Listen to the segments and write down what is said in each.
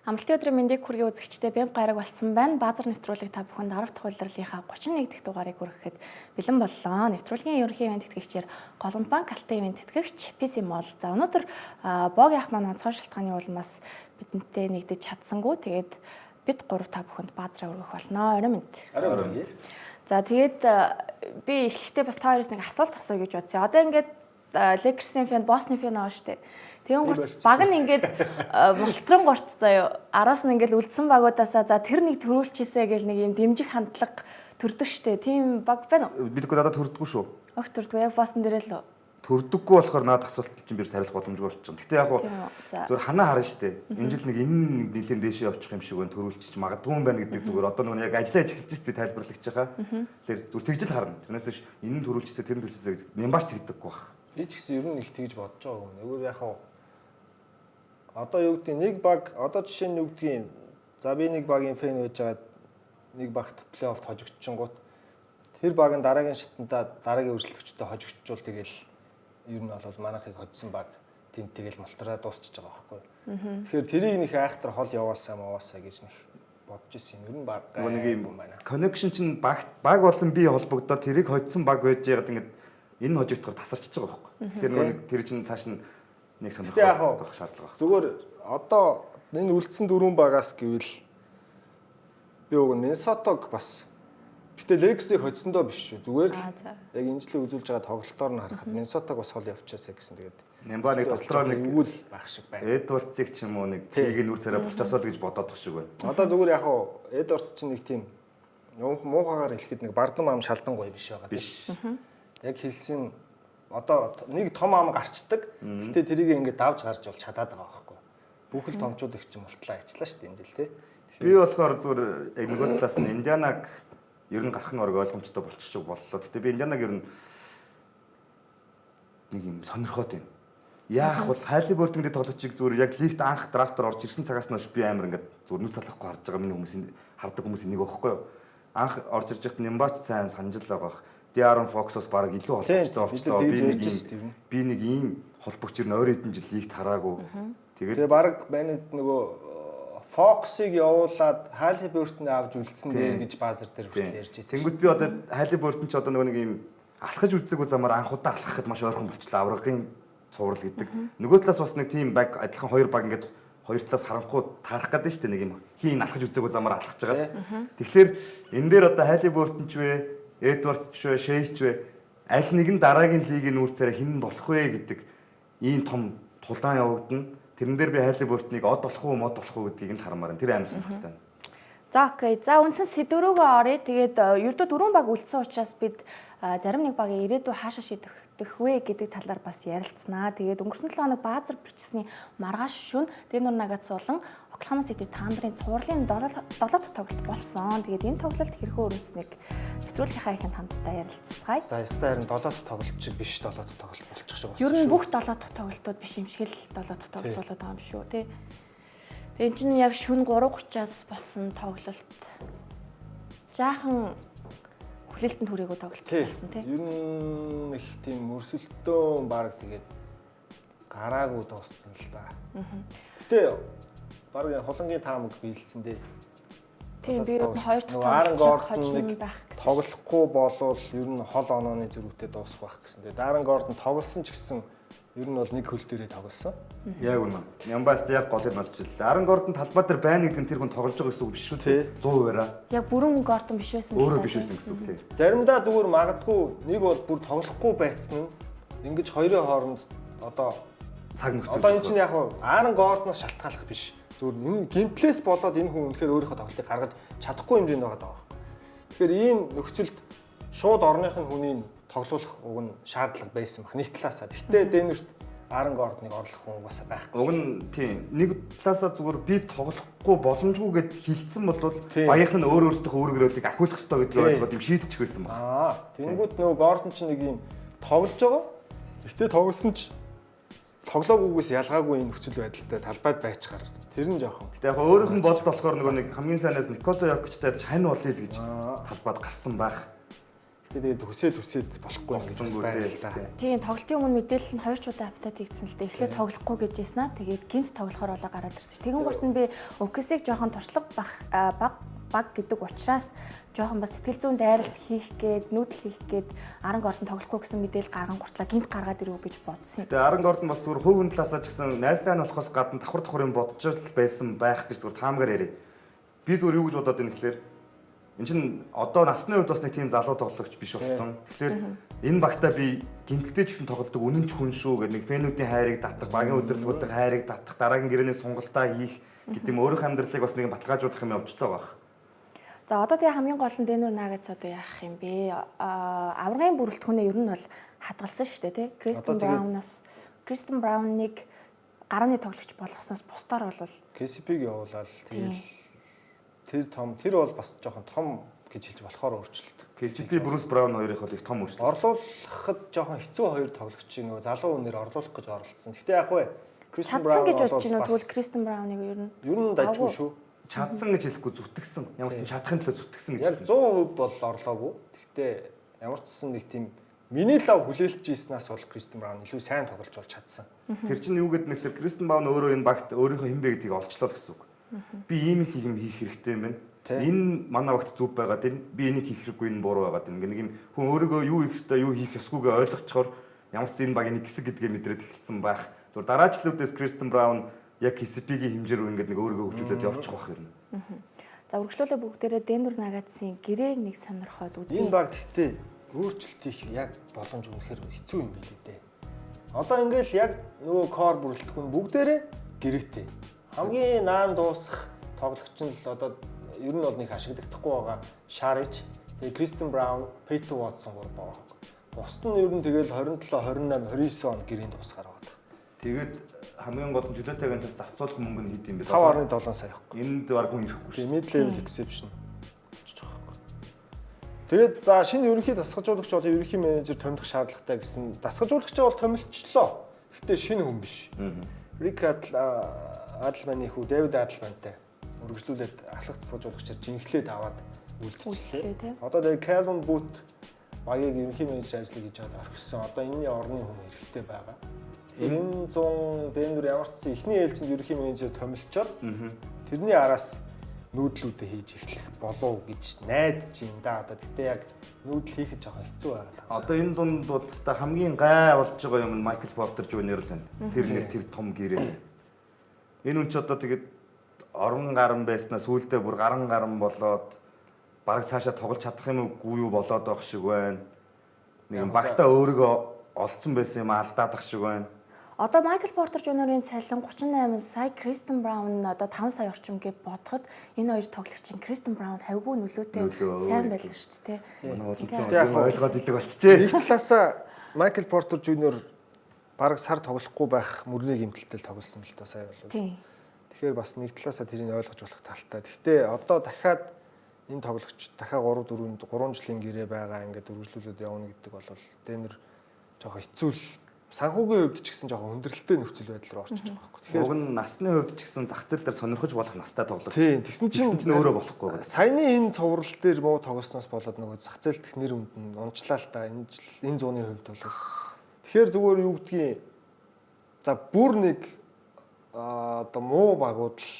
Амралтын өдрийн мэндийг хүргэе үзэгчдээ бямб гараг болсон байна. Баазар нэвтрүүлэг та бүхэнд 10 дахь улирлынхаа 31 дахь дугаарыг хүргэхэд бэлэн боллоо. Нэвтрүүлгийн ерөнхий ивент тэтгэгчээр Голомт банк Алтан ивент тэтгэгч PC Mall. За өнөөдөр Боги ах маань онцгой шалтгааны улмаас бидэнтэй нэгдэж чадсангүй. Тэгээд бид 3 та бүхэнд баазраа өргөх болно. Орой мэнд. Орой мэнд. За тэгээд би эхлэхдээ бас та хоёроос нэг асуулт асууя гэж бодсон. Одоо ингээд Lakers-ийн фэн, Boston фэн байгаа шүү дээ. Тэгэн гурт баг нь ингээд молтрон гурт заяа. Араас нь ингээд үлдсэн багуудаасаа за тэр нэг төрүүлч хийсэ гэл нэг юм дэмжих хандлага төрдөг шүү дээ. Тийм баг байна уу? Бидэггүй надад төрдөггүй шүү. Огт төрдөггүй. Яг Boston дээрээ л үү? Төрдөггүй болохоор надад асуулт чинь бир сарилах боломжгүй болчихно. Гэтэ яг зүгээр ханаа харна шүү дээ. Энэ жил нэг энэ нэлийн дээшээ явчих юм шиг байна. Төрүүлчих магадгүй юм байна гэдэг зүгээр одоо нэг яг ажиллаж эхэлж шүү дээ би тайлбарлагч байгаа. Тэгэхээр зүгээр тэгжэл харна. Тэрнээс биш энэ төрүүлчихсэ тэр төрүүлчихсэ гэж нямбаш тэгдэггүй баг. Би ч гэсэн ер нь их тэгж бодож байгаа юм. Өөр яг одоо юу гэдэг нэг баг одоо жишээ нь юу гэдгийг за би нэг багийн фэн байж байгаа нэг багт плей-оффт хожигдчихгоот тэр баг нь дараагийн шатанда дараагийн өрсөлдөгчдөд хожигдчихвол тэгэл ер нь бол манайхыг хоцсон баг тэнд тэгэл мултраа дуусчихж байгаа байхгүй. Тэгэхээр тэрийг нэг айхтар хол яваасаа гэж нэг бодож ирсэн юм. Ер нь баг нэг юм байна. Connection чинь баг болон би холбогдоод тэрийг хоцсон баг байж яагаад ингэж энэ хожигдохоор тасарчж байгаа байхгүй. Тэгэхээр нэг тэр чинь цааш нь нэг сонирхолтой шаардлага байна. Зүгээр одоо энэ үлдсэн дөрвөн багаас гэвэл би уг нь Миннесотаг бас гэтээ Lakers-ийг хоцсондоо биш шүү. Зүгээр л яг энэ жилийн үзүүлж байгаа тоглолтоор нь харахад Миннесотаг бас хол явчихаасаа гэсэн. Тэгээд Нямба нэг дотроо нэг өвөл байх шиг байна. Эдвардсыг ч юм уу нэг тийг нүүр царай болчоосоо л гэж бодоодох шиг байна. Одоо зүгээр яг Эдвардс чинь нэг тийм муухагаар хэлэхэд нэг бардам ам шалдан гоё биш байгаа. Биш. Яг хэлсэн одоо нэг том ам гарчдаг. Гэтэ тэрийг ингээд давж гарч бол чадаад байгаа байхгүй. Бүх л томчууд их чинь мултлаа ажиллаа шүү дээ энэ жил тий. Би болохоор зүгээр яг нөгөө талаас нь Индианаг ер нь гарах нь орой ойлгомжтой болчих шиг боллоо. Гэтэ би Индианаг ер нь нэг юм сонирхоод байна. Яах бол Халибертонгийн тоглогчийг зүгээр яг лигт анх драфтаар орж ирсэн цагаас нь би амар ингээд зүгээр нүц салахгүй харж байгаа миний хүмүүсийн хардаг хүмүүсийн нэг байхгүй юу. Анх орж ирж байхад Нямбач сайн санджил байгаа. Диарон Фоксос баг илүү холбогдсон болчихлоо. Би нэг ийм холбогч ер нь ойр хэдэн жил лигт хараагүй. Тэгээ баг манайд нөгөө Фоксыг явуулаад Халибертон авч үлдсэн дээр гэж баазар дээр хүртэл ярьж байсан. Тэнгүүд би одоо Халибертон ч одоо нөгөө нэг ийм алхаж үзээгүй замаар анхудаа алхахад маш ойрхон болчихлоо. Аврагын цуврал гэдэг. Нөгөө талаас бас нэг тийм баг адилхан хоёр баг ингээд хоёр талаас харанхуй таарах гэдэг нь шүү дээ. Нэг юм хийн алхаж үзээгүй замаар алхаж байгаа. Тэгэхээр энэ дээр одоо Халибертон ч вэ, Эдвардс ч вэ, Шей ч вэ аль нэг нь дараагийн лигийн нүүр царай хэн болох вэ гэдэг ийм том тулаан явагдана. Тэрэн дээр би Халибертоныг од болох уу, мод болох уу гэдгийг л хармаар. Тэр амар сонирхолтой байна. За окей. За үндсэн сэдв рүүгээ оръё. Тэгээд ердөө дөрвөн баг үлдсэн учраас бид зарим нэг багийн ирээдүй хаашаа шийдэх вэ гэдэг талаар бас ярилцсанаа. Тэгээд өнгөрсөн 7 хоног баазар бичсний маргааш шөнө Денвер Нагатс болон Оклахома Сити Тандерын цувралын 7 дахь тоглолт болсон. Тэгээд энэ тоглолт хэрхэн өрнөснийг нэвтрүүлгийнхаа ихэнд хамтдаа ярилцгаая. За өстой харин 7 дахь тоглолт шиг биш 7 дахь тоглолт болчих шиг байна. Ер нь бүх 7 дахь тоглолтууд биш юм шиг л 7 дахь тоглолт болоод байгаа юм шүү тий. Тэгээд энэ чинь яг шөнө 3:30-аас болсон тоглолт. Жаахан хүлээлтэнд хүрээгүй тоглолт болсон тий. Ер нь их тийм мөрсөлтөө баг тэгээд гараагүй дууссан л да. Гэтэ баг холонгийн таамаг биелсэн дээ. Тийм би хоёр дахь тоглолт тоглохгүй болвол ер нь хол онооны зөрүүтэй дуусах байх гэсэн. Тэгээд Дарен Гордон тоглосон ч гэсэн ер нь бол нэг хөл дээрээ тоглосон. Яг үнэ. Нямбаст яг гол нь болж ирлээ. Дарен Гордон талбай дээр байна гэдэг нь тэр хүн тоглож байгаа гэсэн үг биш шүү тий. 100%-аараа. Яг бүрэн Гордон биш байсан. Өөрөө биш байсан гэсэн үг тий. Заримдаа зүгээр магадгүй нэг бол бүр тоглохгүй байцсан нь ингэж хоёрын хооронд одоо цаг нөхцөл. Одоо энэ чинь яг Аарон Гордоноос шалтгааллах биш. Зүгээр энэ гимплээс болоод энэ хүн үнэхээр өөрийнхөө тоглолтыг гаргаж чадахгүй хэмжээнд байгаа даа. Тэгэхээр ийм нөхцөлд шууд орныхын хүнийг тоглуулах уг нь шаардлага байсан баг нийт талаасаа. Гэхдээ Денверт Аарон Гордоныг орлох хүн бас байхгүй. Уг нь тийм нэг талаасаа зүгээр би тоглохгүй боломжгүй гэд хилцсэн бол багийнх нь өөртөө өөргөрөлийг ахиулах хэрэгтэй гэдгийг ойлгоод юм шийдчих байсан баг. Тэнгүүд нөгөө Гордон ч нэг юм тоглож байгаа. Гэхдээ тоглосон ч тоглоогүйгээс ялгаагүй энэ нөхцөл байдалтай талбайд байцгаар тэр нь жоохон. Гэтэ яг өөрийнх нь бодол болохоор нөгөө нэг хамгийн сайнаас Никола Йокичтэй хань болъё л гэж талбайд гарсан байх. Гэтэ тэгээд хүсээд болохгүй болсон юм байна. Тийм тоглолтын өмнө мэдээлэл нь 2 ч удаа апдейт хийгдсэн л дээ. Эхлээд тоглохгүй гэж хэлсэн аа. Тэгээд гинт тоглохоор болоо гараад ирсэн. Тэгэн гурт нь би өвксийг жоохон туршлага баг гэдэг учраас жоохон бас сэтгэл зүйн дайралт хийх гээд нүүдэл хийх гээд Аран Гордон тоглохгүй гэсэн мэдээлэл гарган гуртлаа гинт гаргаад ирв гэж бодсон. Тэгээ Аран Гордон бас зүгээр хувийн талаасаа ч гэсэн найзтай нь болохоос гадна давхар юм бодож л байсан байх гэж зүгээр таамгаар ярив. Би зүгээр юу гэж бодоод байна гэхээр эн чинь одоо насны үед бас нэг тийм залуу тоглогч биш болсон. Тэгэхээр энэ багтаа би гинтэлтэй ч гэсэн тоглодог үнэн ч хүн шүү гэдэг нэг фэнүүдийн хайрыг татах, багийн удирдлагуудын хайрыг татах, дараагийн гэрээний сонголтоо хийх гэдэг юм өөрийнх амьдралыг бас нэг баталгаажуулах юм явж байгаа байх. За одоо тэгээ хамгийн гол нь Дэнүр Нагатс одоо яах юм бэ? Аврагын бүрэлдэхүүнээ ер нь бол хадгалсан шүү дээ, тий? Кристен Брауныг гарааны тоглогч болгосноос бусдаар бол KCP-г явуулаад тэр бол бас жоохон том гэж хэлж болохоор өөрчлөлт. KCP Брюс Браун хоёрын их том өөрчлөлт. Орлуулахад жоохон хэцүү хоёр тоглогчийг нөгөө залуу хүнээр орлуулах гэж оролцсон. Гэтэ яг вэ Кристен Браун гэж бодож байна уу? Тэгвэл Кристен Брауныг ер нь дайггүй шүү. Чадсан гэж хэлэхгүй зүтгэсэн. Ямар ч чадахын төлөө зүтгэсэн гэж. Яг 100% бол орлоогүй. Гэхдээ ямар ч гэсэн нэг тийм миний лав хүлээлтж ийснээс бол Кристен Браун илүү сайн тоглож болж чадсан. Тэр чинь юу гэдэг нэхлээр Кристен Браун өөрөө энэ багт өөрийнхөө хинбэ гэдгийг олчлоо гэсэн үг. Би ийм юм хийх хэрэгтэй юм байна. Энэ манай багт зүв байгаад энэ би энийг хийх хэрэггүй энэ буруу байгаад ингэ нэг юм хүн өөрийгөө юу хийх ёстой юу хийх ёсгүйгээ ойлгочхоор ямар ч энэ баг нэг хэсэг гэдгээ мэдрээд эхэлсэн байх. Зүгээр дараачлуудаас Кристен Браун яг KCP-гийн хэмжээр рүү ингээд нэг өөрийгөө хөгжүүлээд явчих واخ юм. За үргэлжлүүлээ бүгдээрээ Дэнүр Нагатсын гэрээг нэг сонирхоод үзье. Энэ баг гэхдээ өөрчлөлт их яг боломж үнэхээр хэцүү юм билээ дээ. Одоо ингээл яг нөгөө кор бүрэлдэхүүн бүгдээрээ гэрээтэй. Хамгийн наан дуусах тоглогч нь л одоо ер нь бол нэг ашиглагдахгүй байгаа Шарич, тэгээ Кристен Браун, Пейтер Вотсон гур байгаа. Бусд нь ер нь тэгэл 27, 28, 29 он гэрээнд дуусгаар байгаа. Тэгээд хамгийн гол нь жилэттэйгээс зарцуулах мөнгө нь хэд юм бэ? 5.7 сая ахгүй. Энд баг хүн ирэхгүй шүү. Mid level exception. Тэгээд за шинэ ерөнхий дасгалжуулагч бол ерөнхий менежер томилох шаардлагатай гэсэн дасгалжуулагчаа бол томилчлоо. Гэхдээ шинэ хүн биш. Рик Адлманы хүү Дэвид Адлмантай үргэлжлүүлээд ахлах дасгалжуулагчаар жинхлээд аваад үлдчихлээ. Одоо тэгээд Calvin Booth багийг ерөнхий менежер ажлыг хийж аваад орхисон. Одоо энэний орны хүн хэрэгтэй байгаа. 900 Дэнвер ямар ч ихний ээлжинд ерөнхий менежер томилчоод тэрний араас нүүдлүүдээ хийж эхлэх болов гэж найдаж юм да. Одоо гэтээ яг нүүдэл хийхэд жоохон хэцүү байгаа. Одоо энэ дунд бол та хамгийн гай болж байгаа юм нь Майкл Портер Жуниор л байна. Тэр нэр тэр том гэрээ. Энэ хүн ч одоо тэгээд орон гарan байснаа сүүлдээ бүр гарan болоод бараг цаашаа тоглож чадах юм уу юу болоод байх шиг байна. Нэг багтаа өөрийгөө олцсон байсан юм алдаад ах шиг байна. Одоо Майкл Портер Жуниорын цалин 38 сая, Кристен Браун нь одоо 5 сая орчим гэж бодоход энэ хоёр тоглогчийн Кристен Браун хавьгүй нөлөөтэй сайн байлаа шүү дээ. Яг ойлгоод идэг болчихжээ. Нэг талаасаа Майкл Портер Жуниор бараг сар тоглохгүй байх мөрний гэмтэлтэй тоглосон л доо сая болов. Тэгэхээр бас нэг талаасаа тэрийг ойлгож болох талтай. Гэхдээ одоо дахиад энэ тоглогч дахиад 3 жилийн гэрээ байгаа ингээд үргэлжлүүлээд явна гэдэг бол Дэнвер жоохон хэцүү. Санхүүгийн хувьд ч гэсэн жоохон хүндрэлтэй нөхцөл байдал руу орчиж байгаа байхгүй. Тэгэхээр уг нь насны хувьд ч гэсэн зах зээл дээр сонирхож болох настай тоглогч. Тийм. Тэгсэн чинь өөрөө болохгүй. Саяны энэ цоврал дээр муу тоглосноос болоод нөгөө зах зээлт нэр үнд нь унчлаа л та энэ зууны хувьд бол. Тэгэхээр зүгээр юу гэдгийг за бүр нэг одоо муу багууд л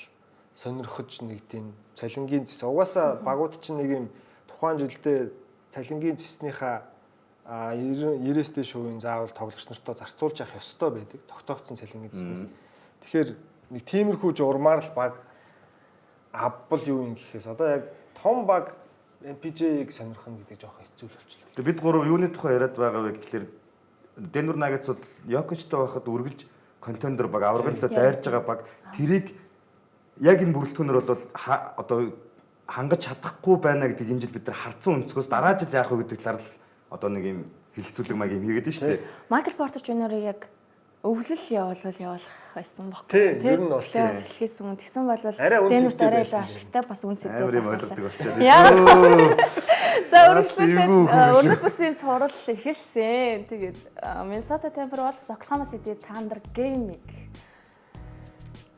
сонирхож нэг тийм цалингийн зэс. Угаасаа багууд чинь нэг юм тухайн жилдээ цалингийн зэснийхаа 90-ээс дээш хувийн заавал тоглогч нартаа зарцуулж явах ёстой байдаг. Тогтоогдсон цалингийн зэснээс. Тэгэхээр нэг тиймэрхүү журмаар л баг авбал юу юм гэхээс одоо яг том баг MPJ-ийг сонирхно гэдэг жоохон хэцүү л болчихлоо. Тэгээ бид гурав юуны тухай яриад байгаа вэ гэхэлэр Дэнвер Нагатс бол Йокичтой байхад үргэлж контендер баг аврагнлоо дайрж байгаа баг тэрийг яг энэ бүрэлдэхүүнээр бол одоо хангаж чадахгүй байна гэдэг энэ жил бид нар хардсан өнцгөөс дараа жил яах вэ гэдэг талаар одоо нэг юм хилцүүлэг маяг юм хийгээд шүү дээ. Майкл Портер Жуниорыг яг өвлөл явуулах байсан бохоо. Тийм, ер нь бол эхлээс өмнө тэгсэн бол Дэнверт арай илүү ашигтай бас үнцэтэй байна. Амар юм ойлголдог болчиход. За үргэлжлүүлээд өнөөдөр бүсийн цуврал эхэлсэн. Тэгээд Миннесота Timberwolves Oklahoma City Thunder Game-ийг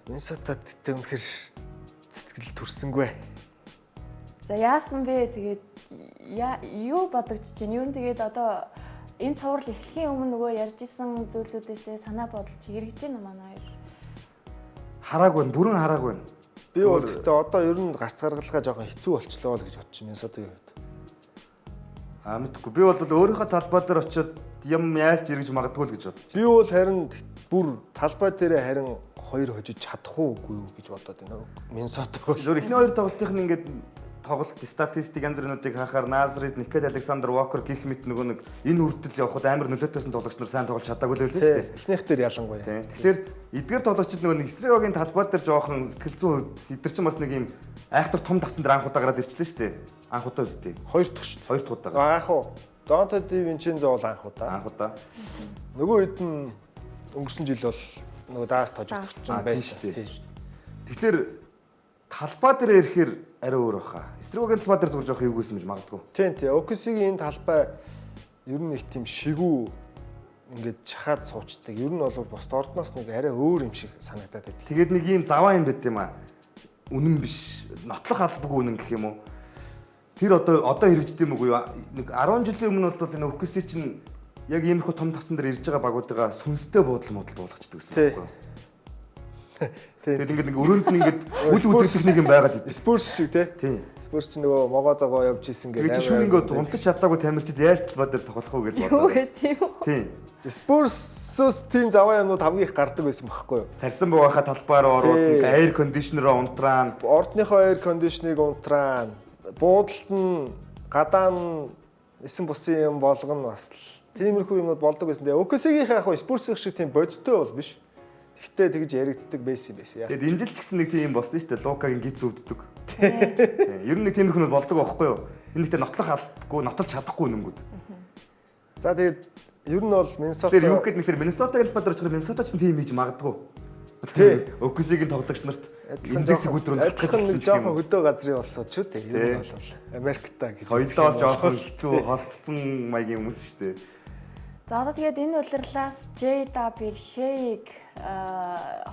Миннесотад тэ үнэхээр сэтгэл төрсөнгүй. За яасан бэ? Тэгээд юу бодогдож байна? Ер нь тэгээд одоо энэ цуврал эхлэхийн өмнө нөгөө ярьж исэн зүйлүүдээсээ санаа бодолч эргэж байна манай хоёр. Хараагүй байна, бүрэн хараагүй байна. Би бол гэхдээ одоо ер нь гарц гаргалгаа жоохон хэцүү болчлоо л гэж бодчих Миннесотагийн хувьд. Мэдгүй. Би бол өөрийнхөө талбай дээр очиод юм яаж эргэж магадгүй л гэж бодчих. Би бол харин бүр талбай дээрээ харин хоёр хожиж чадах уугүй юу гэж бодоод байна. Миннесотагоос. Зөв эхний хоёр тоглолтын ингээд тоглолт статистик янз бүрнүүдийг харахаар Назрид, Никед Александр Вокер гэх мэт нөгөө нэг энэ хүртэл явхад амар нөлөөтэйсэн тоглогч нар сайн тоглож чадаагүй л байлээ шүү дээ. Эхнийх дээр ялангуяа. Тэгэхээр эдгээр тоглогчид нөгөө нэг Сревагийн талбай дээр жоохон сэтгэл зүйн хувьд эдгэр чинь бас нэг юм айхтар том давцсан дээр анх удаа гараад ирчлээ шүү дээ. Анх удаа үстэй. Хоёр дахь шүү дээ. Хоёр дахь удаа. Анх уу. Донто Ди Винчензо бол анх удаа. Анх удаа. Нөгөө хэд нь өнгөрсөн жил бол нөгөө даас тожигдсон байсан шүү дээ. Тэгэхээр талбай дээр ирэхээр арай өөр баха. Стревагийн талбай дээр зурж явах юу гэсэн юм магадгүй. Тийм. Оксигийн энэ талбай ер нь их тийм шигүү ингээд чахаад суучдаг. Ер нь бол бус ордноос нэг арай өөр юм шиг санагдаад байд. Тэгээд нэг юм заваа юм байт юм аа. Үнэн биш. Нотлох албагүй үнэн гэх юм уу? Тэр одоо хэрэгждэг юм уу? Нэг 10 жилийн өмнө бол энэ Окси чинь яг иймэрхүү том тавцан дээр ирж байгаа багуудыгаа сүнстэй буудал болгочдөг гэсэн юм байна. Тэгээд ингээд нэг өрөөнд нь ингээд үл үзэгдэх нэг юм байгаад идэв. Спорс шиг тий. Спорс чинь нөгөө могоо зогоо явж исэн гэдэг. Тэгээд шүүн ингээд унтаж чадаагүй тамирчид яаж талбай дээр тоглох уу гэж бодлоо. Юу гэх тийм үү? Тийм. Спорсос тийм заваа юмнууд хамгийн их гардаг байсан байхгүй юу? Сарсан буугахаа талбай руу оруулах, air conditioner-оо унтраан, ордныхоо air conditioning унтраан, буудалд нь гадаа нь эсэн бусын юм болгоно бас л тиймэрхүү юмнууд болдог байсан. Тэгээ Оксигийн яг спорс шиг тийм бодиттой бол биш. Гэхдээ тэгж яригддаг байсан юм байсан. Тэгээд энэ жил ч гэсэн нэг тийм болсон шүү дээ. Лукагийн гиз өвддөг. Тийм. Ер нь нэг тиймэрхүү нь болдог байхгүй юу? Энэ ихтэй нотлох албагүй, нотолж чадахгүй нүнгүүд. За тэгээд ер нь бол Миннесота Тэр юу гэдэг нэхэр Миннесотагийн талбай дээр очихоор Миннесота ч тийм хийж магадгүй. Тийм. Оксигийн тоглогч нарт индексийг өдрөнд адилхан нэг жоохон хөдөө газрын болсон ч үү. Ер нь бол Америктаа гэж. Соёлоос жоохон хэцүү холтцсон маягийн хүмүүс шүү дээ. За одоо тэгээд энэ улирлаас JW, Shake,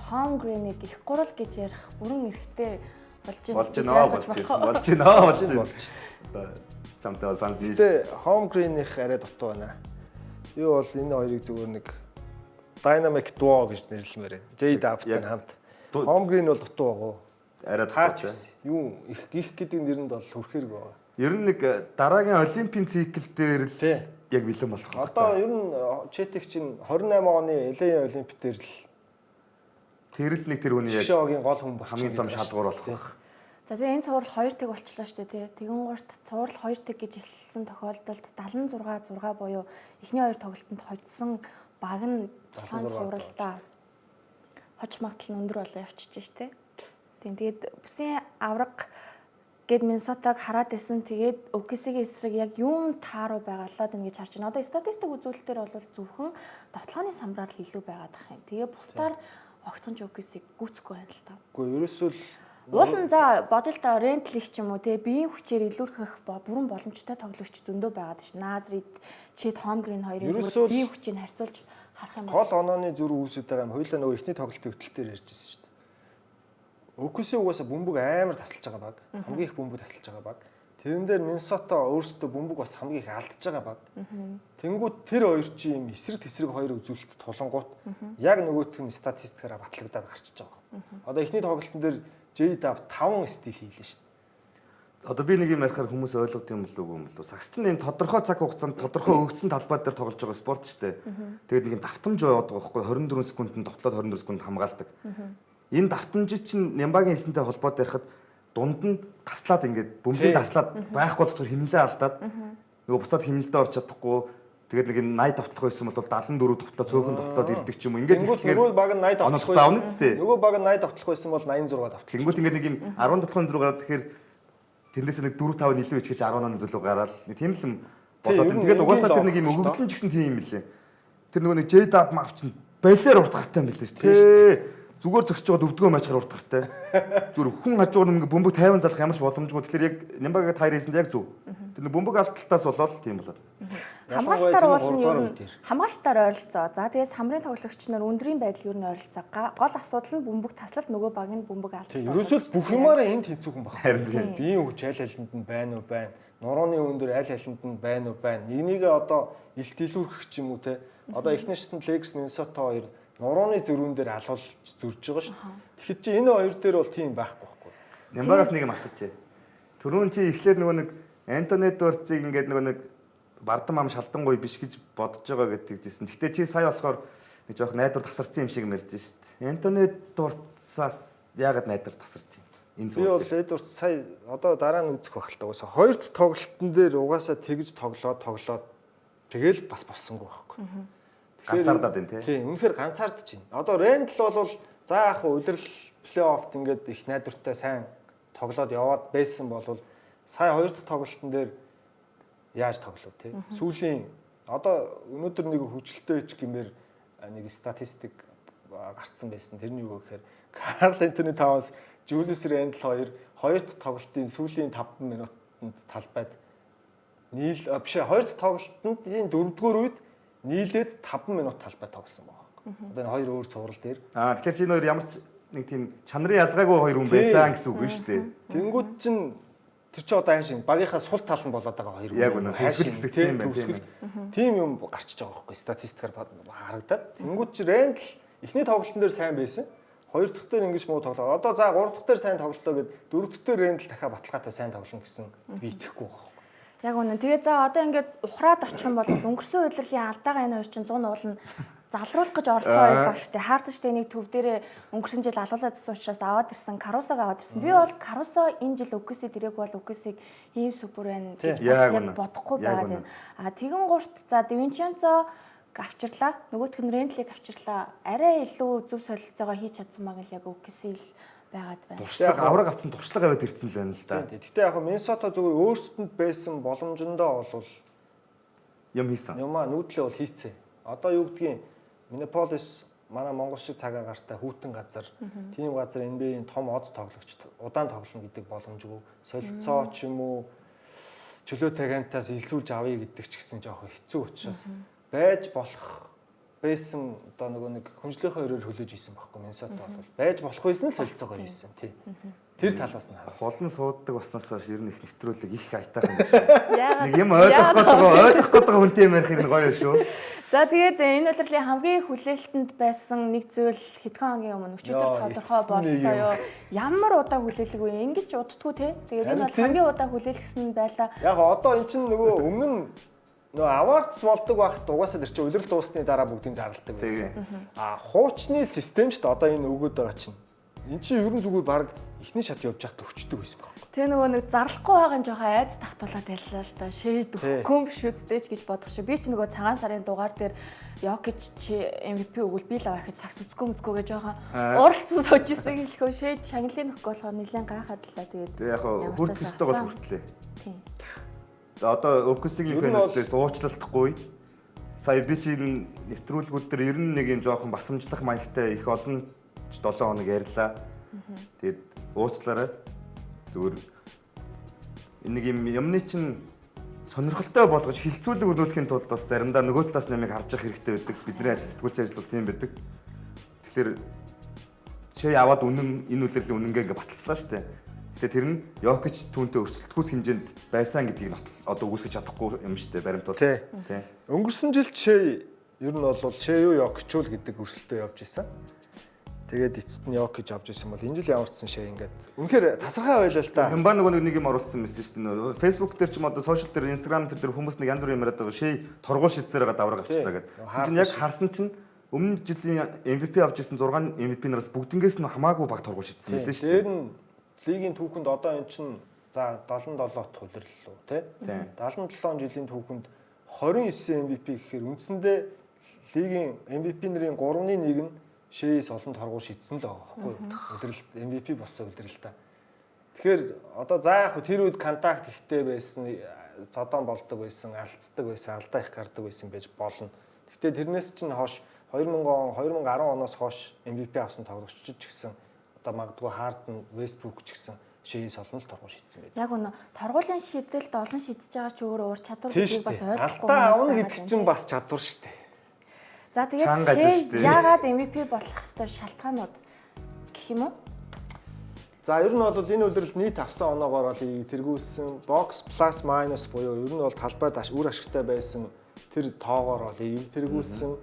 Home Green-ийг их гурал гэж ярих бүрэн эрэхтэй болж байна. Чамтай санал нийт. Тэ Home Green-ийнх арай дутуу байна. Би бол энэ хоёрыг зүгээр нэг Dynamic Duo гэж нэрлэмээр байна. JW-тэй хамт. Home Green бол дутуу байгаа. Арай дутуу. Юу их гэдэг нэрэнд бол хүрхээрг байгаа. Ер нь нэг дараагийн олимпийн цикл дээр л яг бэлэн болох байна. Одоо ер нь Четик чинь 28 оны LA Олимпик дээр л тэр хүний яг шоугийн гол хүн болох хамгийн том шалгуур болох байх. За тэгээ энэ цуврал 2 тэг болчлоо шүү дээ. Тэгэн гурт цуврал 2 тэг гэж эхэлсэн тохиолдолд 76 буюу эхний хоёр тоглолтод хоцсон баг нь цуглаан цувралдаа хоч магадлал нь өндөр болоо явчихж штэ. Тэгээд бүсийн авраг гэд Миннесотаг хараад исэн. Тэгээд Оксигийн эсрэг яг юун тааруу байгалаад байна гэж харж байна. Одоо статистик үзүүлэлтээр бол зөвхөн тоглооны самбараар л илүү байгаад байгаа юм. Тэгээ бусдаар огтхонч Оксиг гүцэхгүй байна л та. Үгүй ерөөсөө Уулын за бодол та рентлих ч юм уу те биеийн хүчээр илүүрхэх бүрэн боломжтой тоглогч зөндөө байгаад ш. Назрид, Чет, Home Green хоёрын биеийн хүчийг харьцуулж харах юм. Гол онооны зүрх үүсэж байгаа юм. Хоёулаа нөгөө ихний тоглолтын хөтөлтөөр ярьжсэн шүү дээ. Окси угаасаа бөмбөг амар тасалж байгаа баг. Хамгийн их бөмбөг тасалж байгаа баг. Тэрэн дээр Миннесота өөрсдөө бөмбөг бас хамгийн их алдаж байгаа баг. Тэнгүүд тэр хоёр чи юм эсрэг тэсрэг хоёр үзүүлэлт тулангуут яг нөгөөх нь статистикаараа батлагдаад гарчиж байгаа. Одоо ихний тоглолтын дээр JW 5 стил хийлээ шүү дээ. Одоо би нэг юм ярихаар хүмүүс ойлгох юм болов уу юм болов. Сагч чинь юм тодорхой цаг хугацаанд тодорхой өгцөн талбай дээр тоглож байгаа спорт шүү дээ. Тэгээд нэг юм давтамж яваад байгаа байхгүй 24 секундэд тоглоод 24 секунд хамгаалдаг. Энэ давтамж чинь Нямбагийн хэлсэнтэй холбоотой ярихад дунд нь таслаад ингээд бөмбөг таслаад байхгүй болохоор хэмнэлээ алдаад нөгөө буцаад хэмнэлдээ орч чадахгүй тэгээд нэг юм 80 давтлах байсан бол 74 давтлаа цөөхөн давтлаад ирдэг ч юм уу ингээд нөгөө баг нь 80 давтлах байсан. Нөгөө баг нь 80 давтлах байсан бол 86 давтлах. Тэнгүүд ингээд нэг юм 10 давтлахын зураг гараад тэгэхээр тэндээс нэг 4 5 илүү ичгэж 18 зөвлөг гараад тийм л юм болоод тэгээд угаасаа тэр нэг юм өгөгдлөн ч гэсэн тийм юм лээ. Тэр нөгөө нэг JW мав чинь балиар урт гартай юм билээ шүү дээ. Зүгээр зөксөж байгаа өвдгөө мачгаар урт гартай. Зүгээр хүн хажуугаар нэг бөмбөг 50 залах ямар ч боломжгүй. Тэгэхээр яг Нямбагийн тайр хийсэнд яг зөв. Тэр бөмбөг алдталтаас болоод тийм болоод. Хамгаалтаар уулын ер нь хамгаалтаар ойролцоо. За тэгээс хамрын тоглогч нар өндрийн байдал ер нь ойролцоо. Гол асуудал нь бөмбөг таслалт нөгөө баг нь бөмбөг алдсан. Ерөөсөө бүх юмараа энд хэцүүхэн байна. Биеийн хүч аль алинд нь байна уу байна. Нурууны өндөр аль алинд нь байна уу байна. Нэгнийгээ одоо илт илүүрхэх ч юм уу те. Одоо эхнэрчтэн Лекс Миннесота хоёр нурууны зөрүүн дээр алуулж зөрж байгаа шүү. Тэгэхэд чи энэ хоёр дээр бол тийм байхгүй байхгүй. Нямбагаас нэг юм асууч. Түрүүн чи эхлээд нөгөө нэг Антони Дорцыг ингээд нөгөө нэг бардам ам шалдангүй биш гэж бодож байгаа гэдэг жисэн. Гэхдээ чи сая болохоор нэг жоох найдвар тасарсан юм шиг мэрж шít. Антони Дорцаас яагаад найдвар тасарч байна? Энэ би бол Эдвард сая одоо дараа нь үзэх байх л та. Угаасаа хоёрт тоглолтын дээр угаасаа тэгж тоглоод тэгэл бас болсонгүй байхгүй. Ганцаардаад байна тий. Тийм, үнэхээр ганцаардж байна. Одоо Рендл бол за яг улирал плей-оффт ингээд их найдвартай сайн тоглоод яваад байсан бол сая хоёр дахь тоглолтын дээр яаж тоглов тий. Сүүлийн одоо өнөөдөр нэг хүчлэлтэй ч гэмээр нэг статистик гарцсан байсан. Тэрний юу гэхээр Карл Антони Таунс, Жулиус Рендл хоёр дахь тоглолтын сүүлийн 5 минутанд талбайд хоёр дахь тоглолтод энэ 4-р үед нийлээд 5 минут талбай тоглосон байна. Одоо энэ хоёр өөр цуврал дээр. Тэгэхээр чи нөр ямар ч нэг тийм чанарын ялгаагүй хоёр хүн байсан гэсэн үг шүү дээ. Тэнгүүд чинь тэр чи одоо хайшин багийнхаа сул тал нь болоод байгаа хоёр хүн. Яг үнэ төгсгөл хэсэг тийм байна. Тийм юм гарчиж байгаа байхгүй статистикаар харагдаад. Тэнгүүд чи Рендл эхний тоглолтын дээр сайн байсан. Хоёр дахь дээр ингэж муу тоглоо. Одоо за гурав дахь дээр сайн тоглолоо гэд дөрөв дахь дээр Рендл дахиад баталгаатай сайн тоглоно гэсэн би итгэхгүй байгаа. Яг үнэ. Тэгээ за одоо ингээд ухраад очих юм бол өнгөрсөн удирлын алдаага энэ хоёр чинь 100 уулна залруулах гэж оролцсон хоёр баг штэ. Хаардаж тэ нэг төв дээрээ өнгөрсөн жил алуулаадсан учраас аваад ирсэн Карусог аваад ирсэн. Би бол Карусо энэ жил үгсээ дэрэг бол үгсийг ийм супер байна гэж бас бодохгүй байгаа юм. Тэгэн гурт за Дивинченцо авчирлаа. Нөгөөх нь Рендлийг авчирлаа. Арай илүү зөв солилцоогоо хийж чадсан баг л яг үгсээ л байгаад байна. Туршлага авраг авсан туршлага аваад ирсэн л байна л да. Гэхдээ яг Миннесота зүгээр өөрсдөнд байсан боломжондоо бол юм хийсэн. Юмаа нүүдлээ бол хийцээ. Одоо юу гэдгийг Миннеаполис манай Монгол шиг цаг агаартай хүүтэн газар, тийм газар NBA-ийн том од тоглогч удаан тоглоно гэдэг боломжгүй. Солилцоо ч юм уу чөлөө тагантаас илсүүлж авъя гэдэг ч гэсэн жоохон хэцүү учраас байж болох байсан одоо нэг хүнжлийнхээ өрөөр хөлөөж ийсэн байхгүй Миннесота бол байж болох байсан солилцоогоо хийсэн тий. Тэр талаас нь холон сууддаг баснаас хойш ер нь их нэвтрүүлэг их айтаахан байна. Нэг юм ойлгох гэдэг хүнтэй юм ярих нь гоё шүү. За тэгээд энэ удирлын хамгийн хүлээлтэнд байсан нэг зүйл хэдхэн хоногийн өмнө өчигдөр тодорхой боллоо юу. Ямар удаан хүлээлэг вэ? Ингэж уддггүй те. Тэгээд энэ бол хамгийн удаан хүлээлгэсэн нь байлаа. Яг одоо эн чинь нөгөө өмнө нь нөгөө аваарц болдог байхад угаасаа тэр чинь улирал дуусны дараа бүгдийг зарладаг байсан. Хуучны систем ч одоо энэ өгөөд байгаа чинь. Эн чинь ерөн зүгээр баг эхний шат явж байхад өчтдөг байсан байхгүй. Тэгээ нөгөө нэг зарлахгүй байгаа нь жоохон айц тавтуулаад байлаа л да. Шээд өгөхгүй биш үстэж гэж бодох шиг. Би ч нөгөө цагаан сарын дугаар дээр Йокич чи MVP өгвөл би л авах гэж сакс үзгүй гэж жоохон уралцсан сууж ирсэн хэлэхөө шээд шагналын нөхгүй болохоор нэлээд гайхаад л да. Тэгээд яг хүрт өстэй бол хүртлээ. Тийм. За одоо Оксигийн фэнүүдээс уучлалтахгүй. Сая би чи нэвтрүүлгүүд дээр ер нь нэг юм жоохон басамжлах маягтай их олон 7 хоног ярьлаа. Тэгээд уучлаарай. Зүгээр нэг юмны чинь сонирхолтой болгож хилцүүлэг өрнүүлэхийн тулд бас заримдаа нөгөө талаас нэмийг харж явах хэрэгтэй байдаг. Бидний ажил сэтгүүлч ажил бол тийм байдаг. Тэгэхээр шээ аваад үнэн энэ үлрэлийн үнэнгээ ингээ баталцлаа шүү дээ. Тэгэхээр тэр нь Йокич түүнтэй өрсөлдөхүйс хэмжээнд байсан гэдгийг одоо үгүйсгэж чадахгүй юм шүү дээ. Баримтуул. Тий. Өнгөрсөн жил шээ ер нь бол шээ юу Йокичул гэдэг өрсөлдөө явж исэн. Тэгээд эцэст нь Йокич авч ирсэн бол энэ жил ямарчсан шээ ингээд үнэхээр тасархай байлаа л да. Хэмбаа нэг юм оруулсан байсан шүү дээ. Facebook дээр ч юм одоо сошиал дээр Instagram дээр хүмүүс нэг янз бүрийн яриад байгаа шээ торгуул шийдсээр байгаа давраг авчлаа гэдэг. Тэгвэл яг харсан чинь өмнө жилийн MVP авч ирсэн 6 MVP нараас бүгднгээс нь хамаагүй баг торгуул шийдсэн байлээ шүү дээ. Тэр нь лигийн түүхэнд одоо эн чинь за 77-т хулирлаа тий. 77 жилийн түүхэнд 29 MVP гэхээр үндсэндээ лигийн MVP нарын 3-1 нь шээс олон торгуул шийдсэн л байгаа байхгүй юу. Өдрөлт MVP болсон өдрөл та. Тэгэхээр одоо за яг тэр үед контакт ихтэй байсан, цодон болдог байсан, алдцдаг байсан, алдаа их гардаг байсан байж болно. Гэхдээ тэрнээс чинь хойш 2010 оноос хойш MVP авсан тоглогчид ч гэсэн одоо магадгүй Харден, Вестбрук ч гэсэн шээс олон л торгуул шийдсэн байдаг. Яг үнэ торгуулийн шийдэлд олон шийдэж байгаа ч өөр уур чадвар гэдгийг бас ойлгохгүй алдаа авна гэдэг чинь бас чадвар шүү дээ. За тэгээд Чанга ажил шүү дээ. яагаад MVP болох ёстой шалтгаанууд гэх юм уу? За ер нь бол энэ үлрэлд нийт авсан оноогоор бол тэргүүлсэн box plus minus буюу ер нь бол талбайд үр ашигтай байсан тэр тоогоор бол тэргүүлсэн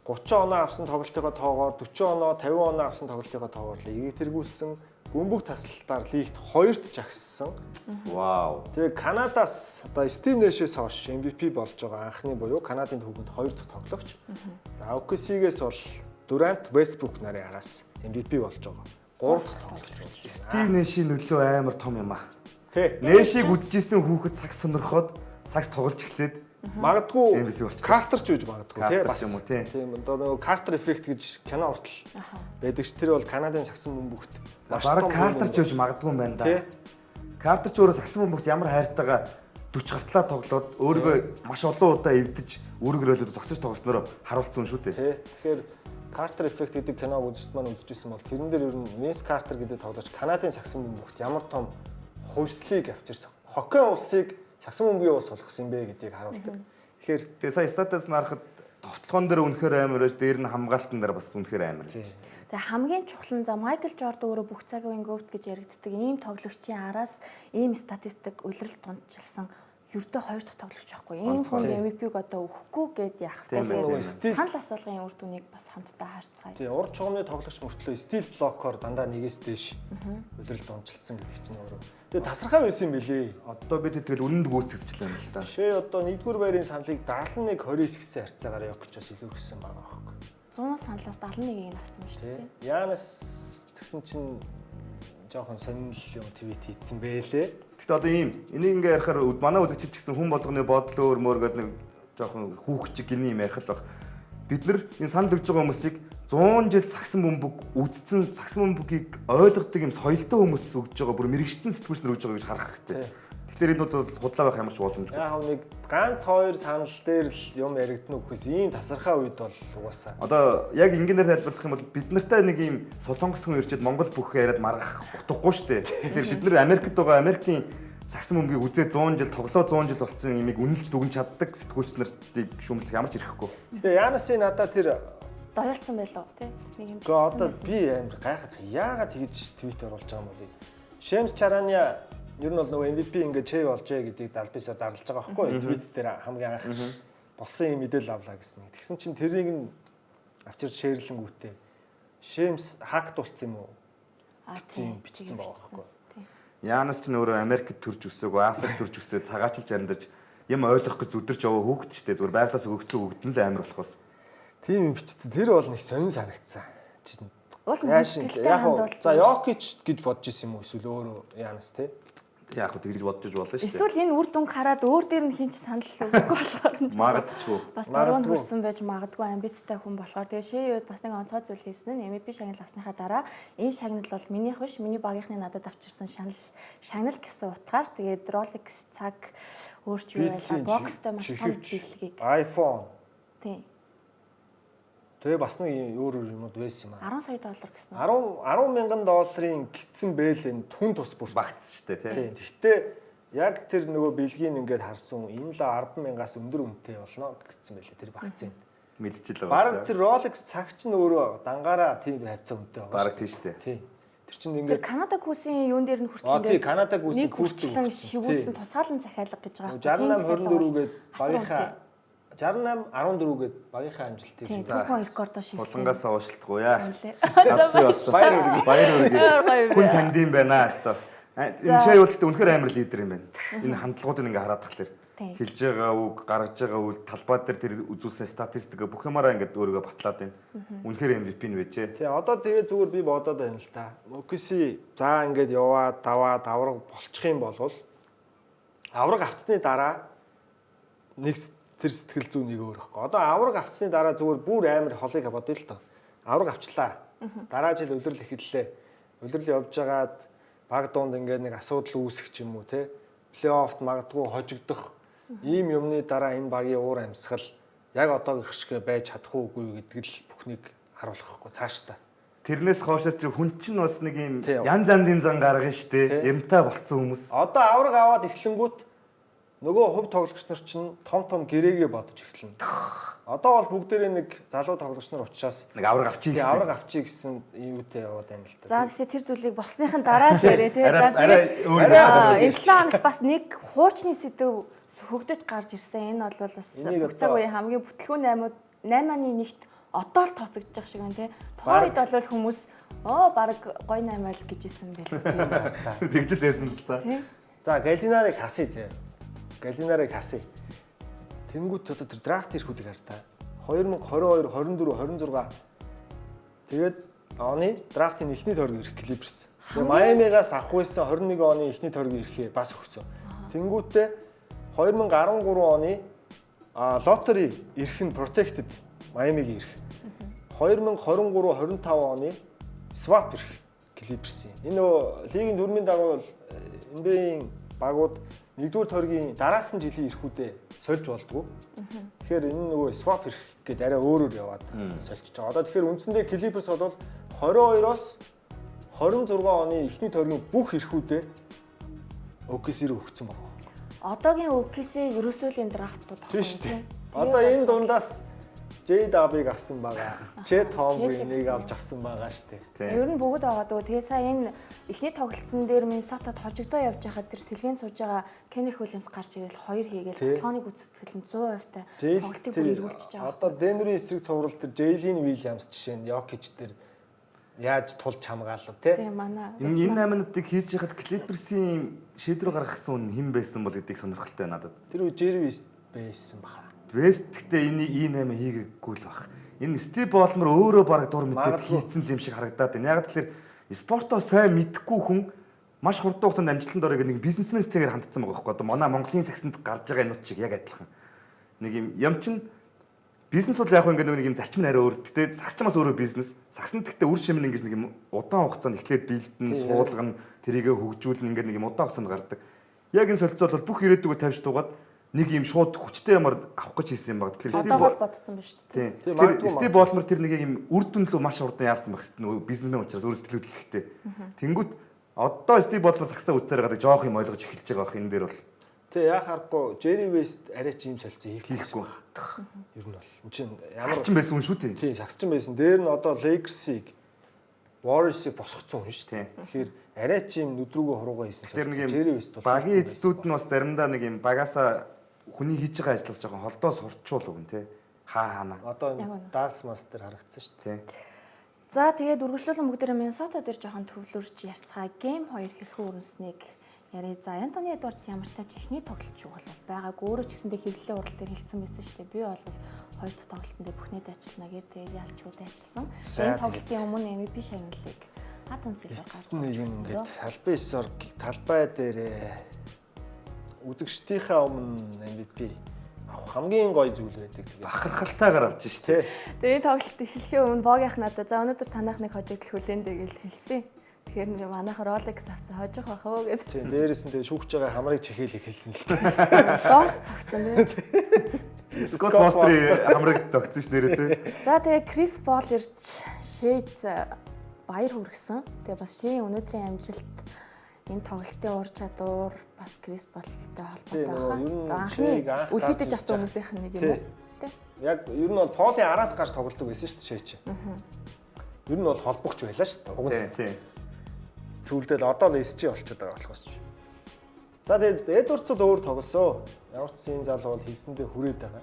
30 оноо авсан тоглолтынхоо тоогоор 40 оноо 50 оноо авсан тоглолтынхоо тоогоор л тэргүүлсэн бөмбөг тасалтаар лигт 2-т жагссан. Вау. Тэгээ Канадаас одоо Стив Нэшээс хойш MVP болж байгаа анхны буюу Канадын төвөнд 2 дахь тоглогч. За OKC-гээс бол Durant, Westbrook нарын араас MVP болж байгаа. 3 дахь тоглогч болж байна. Стив Нэшийн нөлөө амар том юм аа. Тэ. Нэшийг үзчихсэн хүүхэд сакс сонирхоод сакс тоглож эхлээд Магадгүй MVP болчихсон. Картер ч үж магадгүй Картер тий бас юм уу, тий. тийм одоо нөгөө Картер эффект гэж кино хүртэл байдаг ч тэр бол Канадын сагсан бөмбөгт Бараг Картер ч үж магадгүй юм байна да. Картер ч өөрөө саксан бөмбөгт ямар хайртайгаа 40 гартлаа тоглоод өөрийгөө маш олон удаа эвдэж өөрөөрөө зогсож тоглосноор харуулсан шүү дээ. тий. Тэгэхээр Картер эффект гэдэг киног үзэж маань үзчихсэн бол тэрэн дээр ер нь Vince Carter гэдэг тоглогч Канадын сагсан бөмбөгт ямар том хувьслыг авчирсан. Хоккей улсыг сагсан бөмбөгийн улс болгосон юм бэ гэдгийг харуулдаг. Тэгэхээр Тэгээ сая статус нарахад товтлогон дээр үнэхээр амар байж дээр нь хамгаалтан дээр бас үнэхээр амар. Тэгээ хамгийн чухал нь за Майкл Жордан өөрөө бүх цагийн GOAT гэж яригддаг ийм тоглогчийн араас ийм статистик улиралд дунджilсан ердөө 2 дахь тоглогч байхгүй. Ийм хүнд MVP-г одоо өгөхгүй гэд яах вэ? Санал асуулгын үр дүнийг бас хамтдаа харцгаая. тий урд чугамны тоглогч мөртлөө стил блокоор дандаа нэгээс дээш улиралд дунджилцсан гэдэг чинь өөрөө. Тэгээ тасархай байсан юм билээ. Одоо бид тэгэл үнэнд гүйцэтгэжлээ юм л та. Жишээ одоо 1-р байрын саналыг 71-29 харьцаагаар явах гэж бас илүү гисэн байгаа байхгүй. 100 саналаас 71-ийг авсан юм шүү дээ. Янас тэгсэн чинь жоохон сонирхол юм твит хийсэн бэлээ. Гэхдээ одоо ийм энийг ингээ ярихаар манай үзэгчид ч гэсэн хүн болгоны бодол өөр мөр гэдэг нэг жоохон хүүхчиг гиний юм ярих л баг. Бид нар энэ санал өгж байгаа хүмүүсийг 100 жил сагсан бөмбөг үдцсэн сагсан бөмбөгийг ойлгодог юм соёлтой хүмүүс өгж байгаа бүр мэрэгчсэн сэтгүүлч нар өгж байгаа гэж харах хэрэгтэй. Тэгэхээр энэ бол худлаа байх ямар ч боломжгүй. Яг нэг ганц 2 санал дээр л юм яригдана үхээс ийм тасархай үед бол угаасаа. Одоо яг ингээнээр тайлбарлах юм бол бид нартай нэг ийм солонгос хүн ирчээд Монгол бүх яриад маргах утгагүй шүү дээ. Тэгэхээр бид нар Америкт байгаа Америкийн сагсан бөмбөгийг үзээ 100 жил тоглоо 100 жил болсон юмыг үнэлж дүгнж чаддаг сэтгүүлч нартыг шүүмжлэх ямар ч ирэхгүй. Тэгээ Янасын надаа тэр Дойлцсон байлоо тий. Нэг юм гэхдээ одоо би амар гайхаад яагаад тэгж твит оруулж байгаа юм бол Шемс Чараня ер нь бол нөгөө MVP ингээд чей болжээ гэдгийг залбисаар зарлж байгаа байхгүй твит дээр хамгийн анх болсон юм мэдээлэл авлаа гэсэн. Тэгсэн чинь тэрийг нь авчирч шеэрлэнгүүтээ Шемс хакт болцсон юм уу? бичсэн байгаа байхгүй. Янас ч нөөрэ Америкт төрж өсөөгөө Африкт төрж өсөө цагаачилж амьдарч юм ойлгох гэж зүдэрч яваа хүүхэд ч дээ зүгээр байглаас өгөгцөө өгдөн л амир болохоос. Тийм юм бичсэн. Тэр бол нэг сонин санагдсан. Яг за Йокич гэж бодож исэн юм уу эсвэл өөрөө Янас те? Яг хөө тэгж бодож болно шүү дээ. Эсвэл энэ үр дүн хараад өөр дээр нь хинч санал өгөхгүй болохоор магадгүй. Бас дөрөнд хүрсэн байж магадгүй амбицтай хүн болохоор тэгээ шээгээд бас нэг онцгой зүйл хийсэн нь MVP шагнал авсныхаа дараа энэ шагнал бол минийх биш миний багийнхны надад авчирсан шагнал гэсэн утгаар тэгээд Rolex цаг өөрч юу байлаа бокстой маш том бэлгийг iPhone тийм тэгээ бас нэг өөр юмуд байсан юм аа. 10 сая доллар гэсэн. 10 мянган долларын гитсэн бэлэн түн тус бүр багц шүү дээ тий. Гэхдээ яг тэр нөгөө бэлгийн ингээд харсан энэ л 10 мянгаас өндөр үнэтэй болно гэсэн байлээ тэр багцын. Мэдчихэл байгаа. Бараг тэр Rolex цаг чинь өөрөө дангаараа тийм хайцаа үнэтэй байгаа. Бараг тийм шүү дээ. Тий. Тэр чинь ингээд Канада күүсийн юун дээр нь хүртэл ингээд Канада күүсийн хүртэл шивүүлсэн тусгаалan захиалга гэж байгаа. 68 22 гээд багийнхаа 68 14 гээд багийнхаа амжилтыг тийм түүхэн рекордоо шивсэн. Булангаас уушлахгүй яа. Баяр үргээ. Хүн танд юм байна аа. Энэ шээ бол гэхдээ үнэхээр амар лидер юм байна. Энэ хандлагуудыг ингээ хараад тахлаар хэлж байгаа үг, гаргаж байгаа үйл талбай дээр тэр үзүүлсэн статистик бүх юмараа ингээ өөрийгөө батлаад байна. Үнэхээр MVP нь байжээ. Тий, одоо тэгээ зүгээр би бодоод байна л та. OKC за ингээд яваад даваад авраг болчих юм бол авраг авцсны дараа нэг тэр сэтгэл зүй нэг өөр ихгүй. Одоо авраг авцсны дараа зүгээр бүр амар холыг бодъё л тоо. Авраг авчлаа. Дараа жил улирал эхэллээ. Улирал явж байгаад баг дунд ингээд нэг асуудал үүсэх ч юм уу те. Плей-оффт магадгүй хожигдох ийм юмны дараа энэ багийн уур амьсгал яг одоогийнх шиг байж чадах уугүй гэдгийг л бүхнийг харуулахгүй цаашдаа. тэрнээс хоошоо чи хүн чинь бас нэг юм Тийм. янз янзын зан гаргана штэ. Тийм. Ямтай болцсон хүмүүс. Одоо авраг аваад эхлэнгүүт нөгөө хувь тоглогч нар чинь том гэрээгээ бодож эхэлнэ. Одоо бол бүгдээрээ нэг залуу тоглогч нар учраас Нэг авраг авчий тий гэсэн. авраг авчий гэсэн юутэй яваад байна л За да. тэгсээ тэр зүйлийг босныхын дараа л яриа тий. За Арай тэгээд өөр энэ 7 хоногт бас нэг хуучны сэдв хөгдөж гарч ирсэн. Энэ бол бас Энийг бүх цаг одоо- үеийн хамгийн бүтлгүүн 8-ны нэгт одоо л тооцогдож байгаа шиг байна тий. Тухайн үед бол хүмүүс баг гой 8 л гэж исэн байлгүй тий. Тэгж л байсан л та. Тий. За Галинарыг хасъя зэ. Галинарыг хасъя. Тэнгүүт одоо тэр драфт ирэхүүдийг хар та. 2022, 24, 26. Тэгээд оны драфтын эхний тойрог ирэх Clippers. Тэгээ Майамигаас авах байсан 21 оны эхний тойрог ирэхээ бас өгсөн. Тэнгүүтээ 2013 оны лотери ирэх нь protected Майамиг ирэх. 2023, 25 оны swap ирэх Clippers. Энэ нөгөө лигийн дүрмийн дагуу NBA-ийн багууд нэгдүгээр тойргийн дараас нь жилийн ирэхүүдээ сольж болдгоо. Тэгэхээр энэ нөгөө swap ирэх гэдэг арай өөрөөр яваад сольж байгаа. Одоо тэгэхээр үндсэндээ Clippers бол 22-оос 26 оны эхний тойргийн бүх ирэхүүдээ OKC-ээр өгсөн байна. Одоогийн OKC ерөөсөө л энэ драфтууд Тийм шүү дээ. Одоо энэ дундаас J-Dub-ыг авсан байгаа. J-Tom-ыг авч авсан байгаа шүү дээ. Ер нь бүгд байгаа дөө. Тэгээ сая энэ эхний тоглолтын дээр Миннесотад хожигдоо явж байхад тэр сэлгэн сууж байгаа Кеннeth Williams гарч ирэл 2 хийгээл тоглооны гүйцэтгэл нь 100% та тоглолтыг бүр эргүүлчихэж байгаа. Одоо Денверийн эсрэг цуврал дээр Jalen Williams жишээ нь Jokic дээр яаж тулж хамгаалав те. Тийм манай. Энэ 8 минутыг хийж яхад Clippers-ийн шийдвэр гаргасан хүн хэн байсан бол гэдгийг сонирхолтой надад. Тэр үе Jerry West байсан баха. West гэхдээ энэ E8 хийгээгүй л баг. Энэ Steve Ballmer өөрөө баг дур мэдээд хийцэн юм шиг харагдаад байна. Яг тэгэхээр спортоо сайн мэдхгүй хүн маш хурдан хугацаанд амжилтанд орё гэх нэг бизнесментэйгээр хандсан байгаа байхгүй. Одоо манай Монголын сагсанд гарч байгаа юмуд шиг яг адилхан. Нэг юм чин бизнес бол яг нэг юм зарчим нь арай өөр. Гэтэ сагс ч бас өөрөө бизнес. Сагсанд гэхдээ үр шимэн ингэж нэг юм удаан хугацаанд эхлээд бэлдэн, суулгана, тэрийгэ хөгжүүлнэ ингээд нэг юм удаан хугацаанд гардаг. Яг энэ солилцоол бол бүх ирээдүгөө тавьж дуугаад нэг юм шууд хүчтэй ямар авах гэж хийсэн юм баг. Тэгэхээр одоо бол бодсон ба шүү дээ. Тийм. Тэгэхээр Steve Ballmer тэр нэг юм үр дүнлөө маш хурдан яарсан баг шүү дээ. Бизнесмен учраас өөрөө сэтгэл хөдлөлттэй. Тэнгүүт одоо Steve Ballmer сагсаа үцээр гадаг жоох юм ойлгож эхэлж байгаа бах энэ дээр бол. Тэг яа харахгүй Jerry West арай ч юм солилцоо хийхгүй. Ер нь бол энэ чинь ямар сагчин байсан хүн шүү дээ. Тийм сагсчин байсан. Дээр нь одоо Lakers-ыг Warriors-ыг босгоцсон хүн шүү дээ. Тэгэхээр арай ч юм нүдрүүгөө хуруугаа хийсэн солилцоо Jerry West бол багийн эцдүүд нь бас заримдаа нэг юм багаасаа хүний хийж байгаа ажлаас жоохон холдоо сурчул үгэн те. Хаана. Одоо Dance Master харагдсан шүү дээ. За тэгээд үргэлжлүүлэн бүгдээрээ Миннесота дээр жоохон төвлөрч ярьцгаа. Game 2 хэрхэн өрнөснийг яриа. За Антони Эдвардс ямар тач ихний тоглолт шиг бол байгаагүй. Өөрөө ч гэсэндээ хэвлэлийн урал дээр хэлсэн байсан шүү дээ. Би бол хоёр дахь тоглолтын дээр бүхнээд ажиллана гэдэг ялчууд ажилласан. Энэ тоглолтын өмнө MVP шагналыг Адам Силвер гаргав. Нэг юм ингээд талбай 9-оор талбай дээрээ үзэгчдийнхээ өмнө MVP авах хамгийн гоё зүйл байдаг. Тэгээд бахархалтайгаар авч шүү дээ. Тэгээ энэ тоглолт эхлэхийн өмнө Богийнх надад за өнөөдөр танах нэг хожигдол хүлээн дээ гэж хэлсэн. Тэгэхээр нэг манайх Rolex авцсан хожих байх уу гэдэг. тийм дээрээс нь тэгээ шүүгч байгаа хамрыг чихээл ихэлсэн л. Дорт цогцсон тийм. Scott Foster хамрыг зогцсон ш нэрээ те. За тэгээ Крис Пол ирж Шейд баяр хүргэсэн. Тэгээ бас Шейн өнөөдрийн амжилт энэ тоглолтын ур чадвар бас Крис Полтой холбоотой байна. Анхны үлгэдэж авсан хүмүүсийнх нь нэг юм уу? Тэ. Яг ер нь бол Полын араас гарч тоглодог байсан шүү дээ Шей чи. Ер нь бол холбогч байлаа шүү дээ. Тийм. Сүүлдээ л одоо л SG болчиход байгаа болохоос. За тэгээд Эдвардс л өөр тоглосоо. Ямар ч зэн залуу бол хийсэндээ хүрээд байгаа.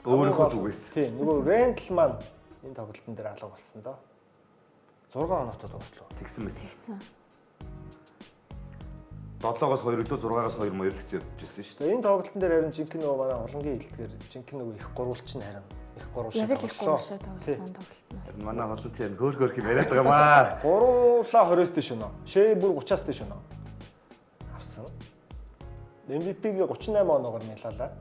Өөрийнхөө зүгээс. Тийм нөгөө Рендл маань энэ тоглолтын дээр алга болсон доо. 6 оноотой дуслаа. Тэгсэн байсан. Тэгсэн. 7-оос 2 лөө 6-аас 2 моёрлогч явжсэн шүү дээ. Энэ тоглолтын дээр харин жинхэнэ нөгөө манай холонгийн хилдгээр жинхэнэ нөгөө их гурвалч нь харин их гурвал шиг. Яг л их гурвал шиг тоглосон тоглолтноос. Манай холонч яг хөөх юм яриад байгаа маа. 3-аа 20-с дэш өнөө. Шээ бүр 30-аас дэш өнөө. Авсан. MVP-г 38 оноогоор нялалаа.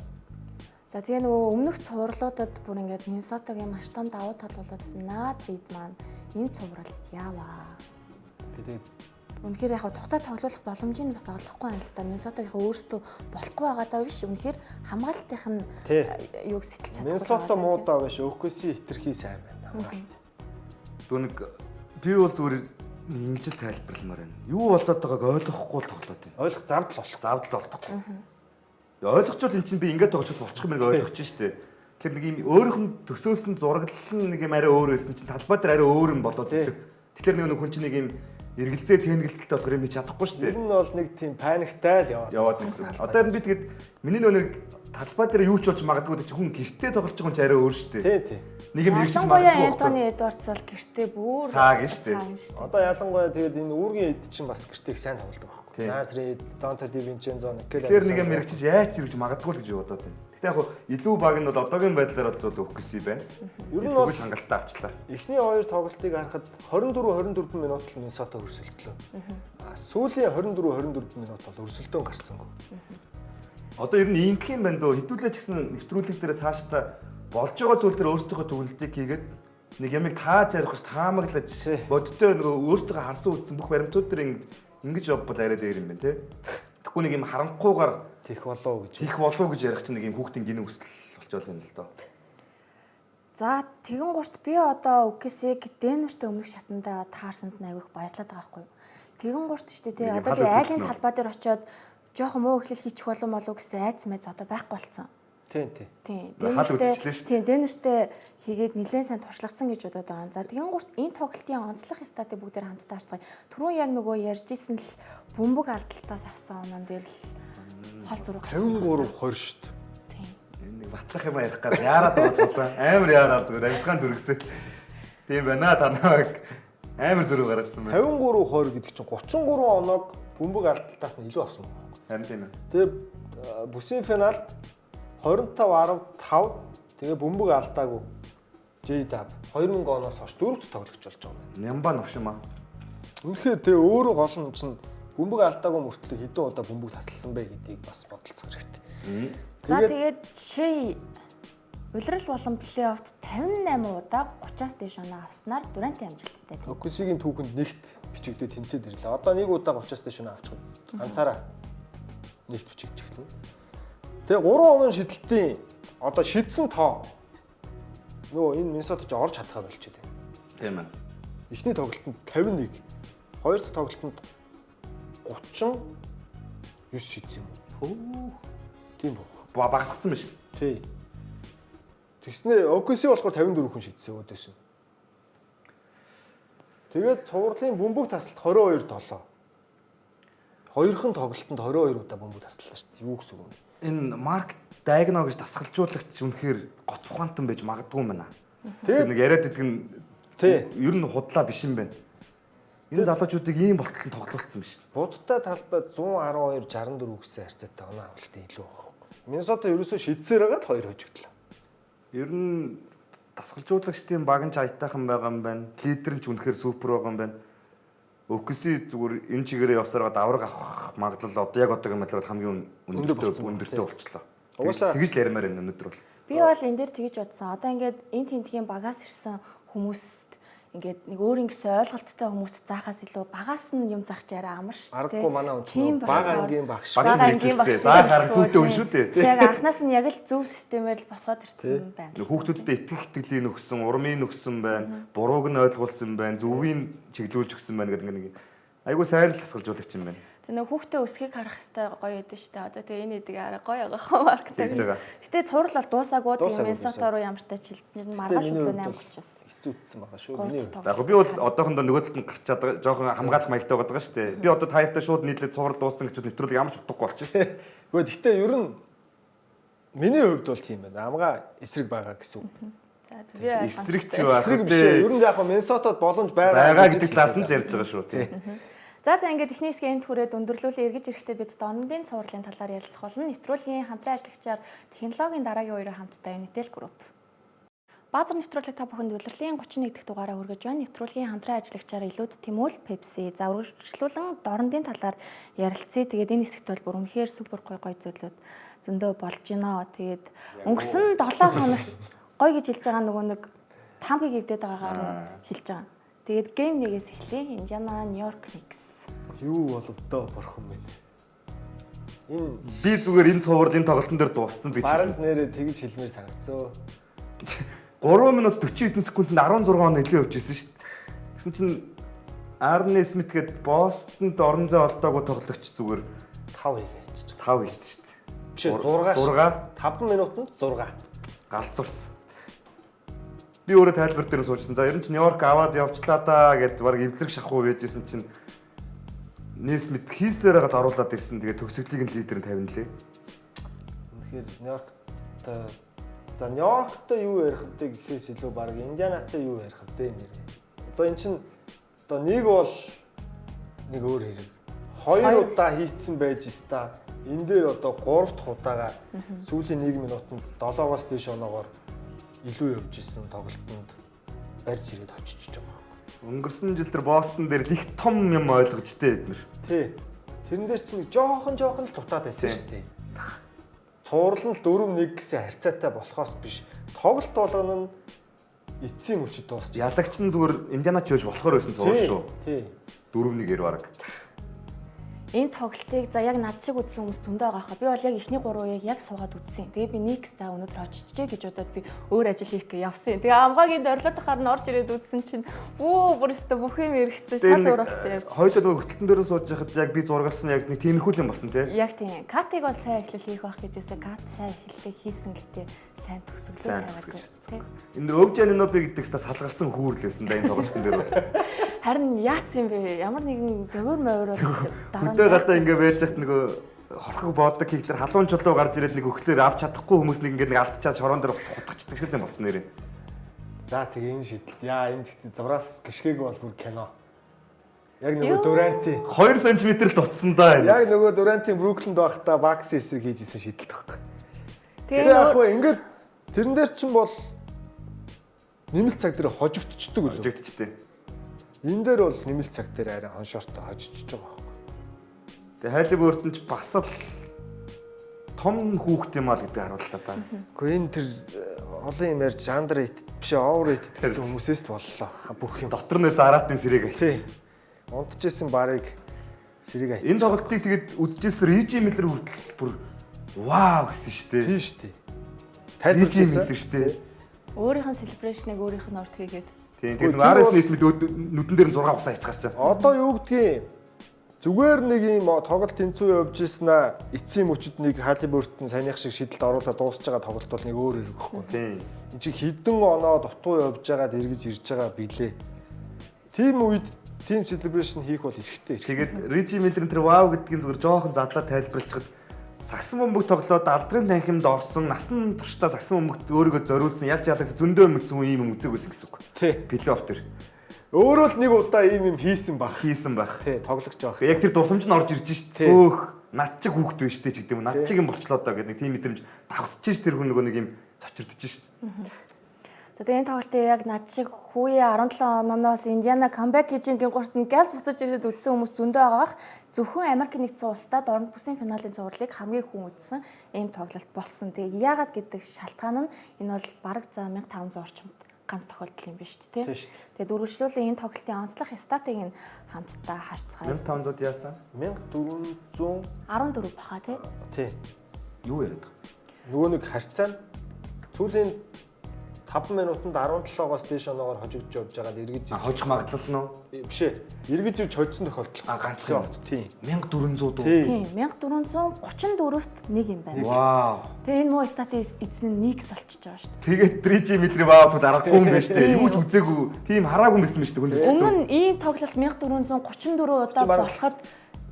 За тэгээ нөгөө өмнөх цувралуудад бүр ингээд Миннесотагийн маш том давуу тал болоодсэн Надрид маань энэ цувралд яваа. Тэгээд үнэхээр яг тухтай тоглох боломжийг бас олохгүй байна л да. Миннесотагийн өөрсдөө болохгүй байгаа даа биш. Үнэхээр хамгаалтынх нь юуг сэтэлж чадахгүй. Миннесота муудаа биш. OKC хитрхий сайн байна. Дөө нэг Би бол зүгээр ингэж л тайлбарламаар байна. Юу болоод байгааг ойлгохгүй л тоглоод байна. Ойлгох завдал болох. Завдал болдохгүй. Ойлгочвол эн чинь би ингэж тоглож болчих юм байна ойлгоч штэ. Тэгэхээр нэг юм өөрийнх нь төсөөсөн зураглал нь нэг юм арай өөр байсан чинь талбай дээр арай өөр юм болоод идэг. Тэгэхээр нэг хүн чинь нэг юм эргэлзээ тэнэгэлтэлтэй болохоор юм чадахгүй штэ. Ер нь бол нэг тийм паниктай л яваад гэсэн. Одоо би тэгээд миний нэг талбай дээр юу ч болж магадгүй ч хүн гэртээ тоглож байгаа юм чи арай өөр штэ. Тий. Нэг юм эргэлж магадгүй. Антони Эдвардс бол гэртээ бүр сааг штэ. Одоо ялангуяа тэгээд энэ үүргийн эд чинь бас гэртээ их сайн тоглодог байхгүй. Насри, Донто Ди Винчензо, Никель. Тэгэхээр нэг юм эргэлж яаж эргэлж магадгүй л гэж бодоод байна. Гэтэ яг илүү баг нь бол одоогийн байдлаар бол өгөхгүйс байна. Ер нь бол хангалттай авчлаа. Эхний хоёр тоглолтыг харахад 24 минут л Миннесота өрсөлдлөө. Сүүлийн 24 минут бол өрсөлдөөн гарсангүй. Одоо ер нь ингэх юм байна дөө хэдүүлээ ч гэсэн нэвтрүүлэг дээр цаашдаа болж байгаа зүйл дээр өөрсдийнхөө төвлөлтийг хийгээд нэг ямиг тааж ярих ш таамаглаж бодтой нөгөө өөртөө харсан үтсэн бүх баримтууд дээр ингэж явбал арай дээр юм байна те. Тэгэхгүй нэг юм харанхуугаар тех болов гэж ярих чинь нэг юм хүүхдийн гинэ хүсэл болчихвол юм л доо. За тэгэн гурт би одоо үгсийг Денвертэй өмнөх шатанда таарсанд айгүйх баярлаад байгаа байхгүй юу. Тэгэн гурт шүү дээ тий. Одоо би айлын талбай дээр очиод жоохон муу эхлэл хийчих болов гэсэн айц мэз одоо байхгүй болцсон. Тийм. Денвертэй хийгээд нэлээд сайн туршлагацсан гэж бодоод байгаа. За тэгэн гурт энэ тоглолтын онцлог статыг бүгдээр хамтдаа харцгаая. Түрүүн яг нөгөө ярьжсэн л бөмбөг алдалтаас авсан оноо дээр л хол зураг 53-20 шүү дээ. Нэг батлах юм ярих гад яарад байгаа амар яараар зүгээр амьсгаан дүргсэл. Тийм байна танаг амар зүрх гаргасан байна. 53-20 гэдэг чинь 33 оноог бөмбөг алдалтаас нь илүү авсан байна. Харин тийм ээ. Тэгээ бүсийн финалд 25-15 тэгээ бөмбөг алдаагүй J-Dub 2000 оноос хойш дөрөвд тоглогч болж байгаа юм. Нямба новшима. Үнэхээр тэгээ өөрөө гол нь чинь бөмбөг алдаагүй мөртлөө хэдэн удаа бөмбөг тасалсан бэ гэдгийг бас бодолцох хэрэгтэй. За тэгээд Shea улирал болон плей-оффт 58 удаа 30-аас дээш оноо авснаар Durant-ийн амжилттай. Окусигийн түүхэнд нэгт бичигдээд тэнцээд ирлээ. Одоо нэг удаа 30-аас дээш оноо авчих. Ганцаараа нэгт бичигдэж эхэлнэ. Тэгээ 3 оноо шидэлтийн одоо шидсэн тоо нөгөө энэ Миннесота ч орж чадхаа болчиход байна. Тийм ээ. Эхний тоглолтод 51, хоёр дахь тоглолтод 39 шидсэн юм. Тийм боо. Багасгсан байна шүү. Тий. Тэгснээ Окуси болохоор 54 хүн шидсэн өөдөөс нь. Тэгээд цувралын бөмбөг тасалт 22-7. Хоёрхан тоглолтод 22 удаа бөмбөг таслалаа шүү дээ. Юу гэсэн үг вэ? Энэ Марк Дайгно гэж дасгалжуулагч үнэхээр гоц ухаантан байж магадгүй юм байна. Тэгээд нэг яриад идэг нь ер нь худлаа биш юм байна. Энэ залуучуудыг ийм болтол тоглуулсан биш. Будтай талбайд 112 64 гэсэн харьцаатай оноо авалтын илүү байхгүй. Миннесота ерөөсөө шидсээр байгаа л 2 хожигдлаа. Ер нь дасгалжуулагчдын баг нь ч аятайхан байгаа юм байна. Лидер нь ч үнэхээр супер байгаа юм байна. Окуси зүгээр энэ чигээрээ явсараа давраг авах магадлал одоо яг одоогийн байдлаар хамгийн өндөртэй болчихлоо. Тэгж л ярмаар энэ өнөөдөр бол. Би бол энэ дээр тэгж бодсон. Одоо ингээд энэ тентгийн багаас ирсэн хүмүүст ингээд нэг өөр ингэсэн ойлголттой хүмүүст заахаас илүү багаас нь юм заах чараа амар шүү дээ. Аргагүй манай хүн бага ангийн багш. Бага ангийн багш. За харагдуултай хүн шүү дээ. Яг анхнаас нь яг л зөв системээр л босгоод ирсэн байна. Хүүхдүүдэд итгэх итгэлийн өгсөн, урмын өгсөн байна, бурууг нь ойлгуулсан байна, зөвийг чиглүүлж өгсөн байна гэдэг нэг айгуу сайн л хасгалжуулагч юм байна. Тэгээ нэг хүүхдээ өсгийг харах хэвээр гоё байдаг шүү дээ. Одоо тэгээ энэ эдэг арай гоё байгаа маркетинг. Гэтэ цуврал бол дуусаагүй тийм Миннесота руу ямар тач шилдэж маргааш өглөө 8:30-аас хэцүүдсэн байгаа шүү. Миний яг би бол одоохондоо нөгөө талд нь гарч чадгаа жоохон хамгаалах маягтай байгаа шүү дээ. Би одоо таявтай шууд нийлээд цуврал дууссан гэж нэвтрүүлэг ямар ч утгагүй болчихсон. Гэхдээ гэтээ ер нь миний хувьд бол тийм байна. Амгаа эсрэг байгаа гэсэн үг. За би эсрэг ч байна. Эсрэг биш ээ. Ер нь яг Миннесотад боломж байгаа гэдэг талаас нь л ярьж байгаа шүү тийм. За ингээд техник хэсгийн энд хүрээд өндөрлүүлээ эргэж ирэхдээ бид дорнодын цувралын талаар ярилцах болно. Нэвтрүүлгийн хамтран ажиллагчаар технологийн дараагийн хоёроо хамтдаа Unitel Group. Баазар нэвтрүүлэг та бүхэнд улирлын 31 дахь дугаараа хүргэж байна. Нэвтрүүлгийн хамтран ажиллагчаар Илүүд Тэмүүл Пепси за үргэлжлүүлэн дорнодын талаар ярилцъя. Тэгээд энэ хэсэгт бол бүр үнэхээр супер гоё зүйлүүд зөндөө болж байна. Тэгээд өнгөрсөн 7 хоногт гоё гэж хэлж байгаа нөгөө нэг таамгийг ивдээд байгаагаар нь хэлж байгаа. Тэгээд гейм нэгээс эхлэе. Индиана Нью-Йорк Никс. Юу болов доо бурхан минь. Энэ би зүгээр энэ цувралын тоглолтын дээр дууссан гэж. Баранд нэрээ тэгж хэлмээр санагдсоо. 3 минут 40 хэдэн секундэд 16 он нэлээд явж ирсэн шүү дээ. Гэсэн чинь Арне Смит гээд Бостонд орон зай олдоогүй тоглогч зүгээр 5 хийгээч. 5 хийсэн шүү дээ. Биш 6 5 минутанд 6 галзуурсан. Би өөрөө тайлбар дээр суужсан. За ер нь ч Нью-Йорк аваад явчлаа да гэд баг эвлэрэг шахуу байжсэн чинь Несмит хийсээрээ оруулаад ирсэн. Тэгээ төгсгөлийн лидер нь тавина лээ. Тэгэхээр Нью-Йорктой юу ярих вэ гэхээс илүү баг Индианатай юу ярих вэ нэр. Одоо эн чинь одоо нэг бол нэг өөр хэрэг. 2 удаа хийцэн байж та энэ дээр одоо 3 дахь удаага сүүлийн 1 минутанд 7-оос дээш оноогоор илүү явж исэн тоглолтод барьж ирээд очиж байгаа байхгүй. Өнгөрсөн жил тэр Бостон дээр их том юм ойлгож тээ эднэр. Тий. Тэрэн дээр чинь жоохон л дутаад байсан шүү дээ. Цуурлал нь 4-1 гэсэн харьцаатай болохоос биш. Тоглолт болгоно нь эцсийн мөчөд дуусчихсан. Ялагч нь зүгээр Индианач байж болохоор байсан цуур шүү. Тий. 4-1-ээр баг. Энэ тоглолтыг за яг над шиг үзсэн хүмүүс зөндөө байгаа хаа. Би бол яг эхний 3 уяг яг суугаад үзсэн. Тэгээ би нэг за өнөөдөр очижээ гэж бодоод би өөр ажил хийх гэж явсан. Тэгээ амгаагийн дөрөлтөөр нь орж ирээд үзсэн чинь бүр өстө бүх юм эргэцэн шал өөр болсон явж. Хоёулаа нөгөө хөтөлтөн дээр сууж байхад яг би зургалсан яг нэг тиймэрхүү юм болсон тий. Яг тийм. Катыг бол сайн эхлэл хийх байх гэжсэн. Кат сайн эхлэлээ хийсэн гэхдээ сайн төгсгөлөө тавиад тий. Энэ Өвжаниноби гэдэг ста салгалсан хүүрлээсэн да энэ тоглолтын дээр бол. Харин яац юм бэ? Ямар нэгэн зовир мовир бол дараа Хөдөө гадаа ингээ байж хат нөгөө хорхог боодог хийхлээр халуун чулуу гарч ирээд нэг өгөхлөөр авч чадахгүй хүмүүс нэг ингээ нэг алдчихад шорон дээр хутгачдаг шиг юм болсон нэрээ. За тэгээ энэ шийдэлт. Яа энэ гэхдээ зураас гიშгээг бол бүр кино. Яг нөгөө Дуранти 2 см л дутсан да энэ. яг нөгөө Дурантийн Бруклинд байхдаа Бакс эсрэг хийж исэн шийдэлт байхгүй. Тэгээ яг хөө ингээд тэрэн дээр чинь бол нэмэлт цаг дээр хожигдчихдөг үү? Хожигдчихтэй. Энэ дээр бол нэмэлт цаг дээр арай хоншоортой хожигдчихж байгаа байхгүй. Тэгээ Халибертон ч бас л том хүүхд юм аа гэдгийг харууллаа да. Гэхдээ энэ тэр олон юм ярьж андеррейтэд биш overrated гэсэн хүмүүсээс л боллоо. Бүх юм. Дотор нээс араатын сэрэг ажил. Тий. Унтжсэн барыг сэрэг Энэ тоглолтыг тэгээд үзчихсэн Рижи Миллер хүртэл бүр вау гэсэн шүү дээ. тий шүү дээ. Рижи Миллер шүү дээ. өөрийнх нь селебрашныг өөрийнх нь орд хийгээд Тийм тэгээд нөгөө Арес нийтмэд нүдэн дээр нь 6 усаа ич гарчаа. Одоо юу гэдгийг зүгээр нэг юм тоглолт тэнцүү явж ийснэ эцсийн мөчөд нэг Халибертон саяных шиг шийдэлд оруулаад дуусж байгаа тоглолт бол нэг өөр хэрэг байхгүй. Тийм. Энд чи хідэн оноо дутуу явж байгаад эргэж ирж байгаа билээ. Тим үед тим celebration хийх бол хэрэгтэй. Тэгээд Рижи Миллер тэр вау гэдгийг зүгээр жоохон задлаа тайлбарлчихад сагсан бөмбөг тоглоод алдрын танхимд орсон насан туршдаа сагсан бөмбөгт өөрийгөө зориулсан ялж яадаг зөндөө мэдсэн юм үзег байсан гэсэн үг. Тий. Плей-офф төр Өөрөө л нэг удаа ийм юм хийсэн баг. хийсэн байх. Тий, тоглогч байх. Яг тэр дусамж нь орж ирж шít. Өөх, над чиг хүүхэд биш дээ ч гэдэг юм. Над чиг юм болчлоо доо гэдэг нэг тийм мэдрэмж давсаж ш тэр хүн нөгөө нэг юм цочирдож шít. за тэгээ энэ тоглолтыг яг над шиг хүүе 17 оноос Индиана камбэк хийж гингуурт нь газ буцаж ирээд үзсэн хүмүүс зөндөө байгаа бах. Зөвхөн Америк нэгдсэн улсад орон бүсийн финалийн цувралыг хамгийн хүн үзсэн ийм тоглолт болсон. Тэгээ яагаад гэдэг шалтгаан нь энэ бол бараг за 1500 орчим ганц тохиолдол юм биш үү? Тийм шүү дээ. Тэгээд үргэлжлүүлэн энэ тоглолтын онцлог статыг нь хамтдаа харцгаая. 1500 яасан? 1400 14 баха тий. тий. Юу яриад байгаа? Нөгөө нэг харьцаа нь сүүлийн 5 минутанд 17-оос дээш оноогоор хожигдж явж байгаад эргэж ирж Хожих магадлал нь биш ээ. Эргэж ирж хоцсон тохиолдол. ганцхан офт тий. 1400 дуу. Тийм 1434-т нэг юм байна. Вау. Тэгээ энэ муу статын эзэн нь Никс олчиж байгаа шүү дээ. Тэгээд Рижи Миллер вау тул аргагүй юм байна штэ. Юу ч үзээгүй. Тийм хараагүй байсан шүү дээ. Өмнө нь ийм тоглолт 1434 удаа болоход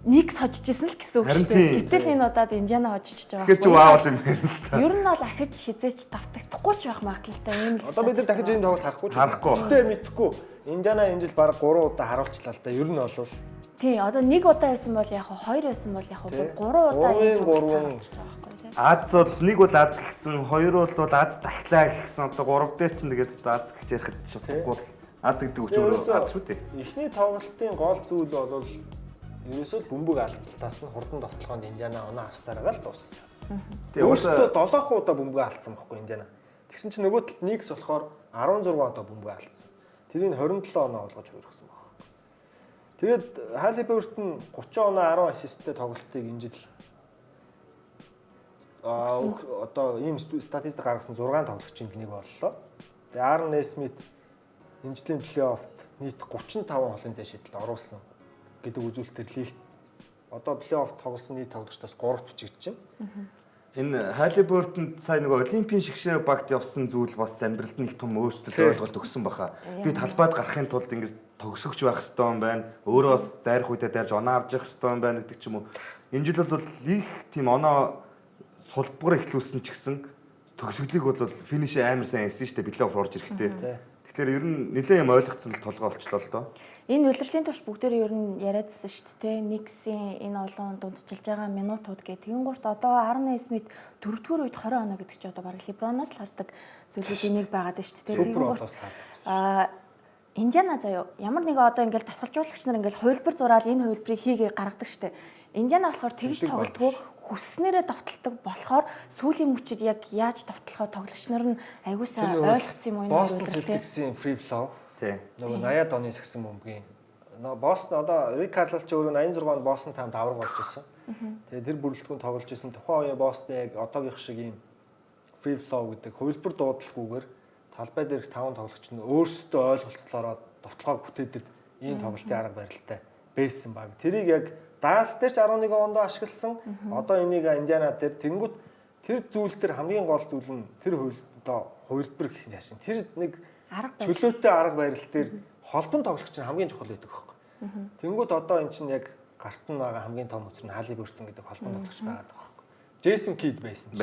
Никс хожиж исэн л гэсэн үг шүү дээ. Гэтэл энэ удаад Индиана хожиж байгаа. Тэгэхээр чи вау юм байна л та. Ер нь бол ахиж хизээч давтагдахгүй ч байх магадлалтай ийм л. Одоо бид нар дахиж энэ тоглолт харахгүй. Харахгүй. Гэтэ мэдхгүй. Индиана энэ жил баг 3 удаа харуулчлаа л да. Ер нь болвол тий, одоо нэг удаа байсан бол яг 2 байсан бол яг 3 удаа ийм тоглолт харуулж байгаа байхгүй тий. Аз бол нэг бол аз гисэн, хоёр бол аз дахлаа гэсэн. Одоо 3 дээр чинь тэгээд аз гэж ярихад шутахгүй л аз гэдэг үг ч өөрөө аз шүү дээ. эхний тоглолтын гол зүйл бол ерөөсөө бөмбөг алдталтаас нь хурдан довтлогоонд Индиана оноо авсараа л дууссан. Тэгээ Өөртөө 7 удаа бөмбөг алдсан байхгүй Индиана. Тэгсэн чинь нөгөө талд Никс болохоор 16 удаа бөмбөг алдсан. Тэрийг 27 оноо олгож хуургасан байна. Тэгээд Халибертон 30 оноо 10 ассисттэй тоглолтыг энэ жил одоо ийм статистик гаргасан 6 тоглогчийн нэг боллоо. Тэгээд Арн Несмит энэ жилийн плей-оффт нийт 35 холын зай шийдэлд оруулсан гэдэг үзүүлэлтээр лигт одоо плей-офф тоглосон нийт тоглогчдоос 3-т бичигдэж байна. Энэ Халибертонд сая нөгөө олимпийн шигшээ багт явсан зүйл бас амьдралд нэг том өөрчлөлт ойлголт өгсөн баха. Би талбайд гарахын тулд ингэж тогсогч байх хэрэгтэй юм байна. Өөрөө бас дайрах үедээ дайрж оноо авч явах хэрэгтэй юм байна гэдэг ч юм уу. Энэ жил бол их тийм оноо сулбар эхлүүлсэн ч гэсэн төгсгөлийг бол финиш амар сайн хийсэн шүү дээ. Плей-офф орж ирэхдээ. Тэгэхээр ер нь нэлээд юм ойлгоцсон л толгой болчлоо л доо. Энэ улирлын турш бүгдээрээ ер нь яриадсан шүү дээ. Никсийн энэ олон дундчилж байгаа минутууд гэх. Тэгэнгүүт одоо Арн Смит 4-р үед 20 оноо гэдэг чи одоо баг Леброноос л хардаг зүйлүүдийн нэг байгаад шүү дээ. Тэгэнгүүт Индиана заяа ямар нэг одоо ингээл дасгалжуулагч нар ингээл хувилбар зураал энэ хувилбарыг хийгээ гаргадаг шүү дээ. Индиана болохоор тэгж тоглодгоо хүсснээрээ довтолдог болохоор сүүлийн мөчид яг яаж довтлохоо тоглогч нар нь аягуулсаа ойлгоцсон юм уу энэ Бостон Селтиксийн free flow. Тий. Нөгөө 80-аад оны сагсан бөмбөгийн. Нөгөө Бостон одоо Рик Карлос ч өөрөө 86 онд Бостон таймд авраг болж ирсэн. Тэгээ тэр бүрэлдэхүүн тоглож ирсэн. Тухайн үеийн Бостон яг одоогийнх шиг ийм free flow гэдэг хувилбар дуудлаггүйгээр талбай дээрх 5 тоглогч нь өөрсдөө ойлголцлоороо довтлогоо бүтээдэг ийм тоглолтын арга барилтай байсан баг. Тэрийг яг Даас дээр ч 11 онд ашигласан. Одоо энийг Индиана дээр тэнгууд тэр зүйл төр хамгийн гол зүйл нь тэр хувилбар гэх юм яашин. Тэр нэг чөлөөтэй арга барил дээр холбон тоглогч нь хамгийн чухал байдаг байхгүй. Тэнгууд одоо эн чинь яг гарт нь байгаа хамгийн том үзэр нь Халибертон гэдэг холбон тоглогч байгаад байгаа байхгүй. Джейсон Кид байсан.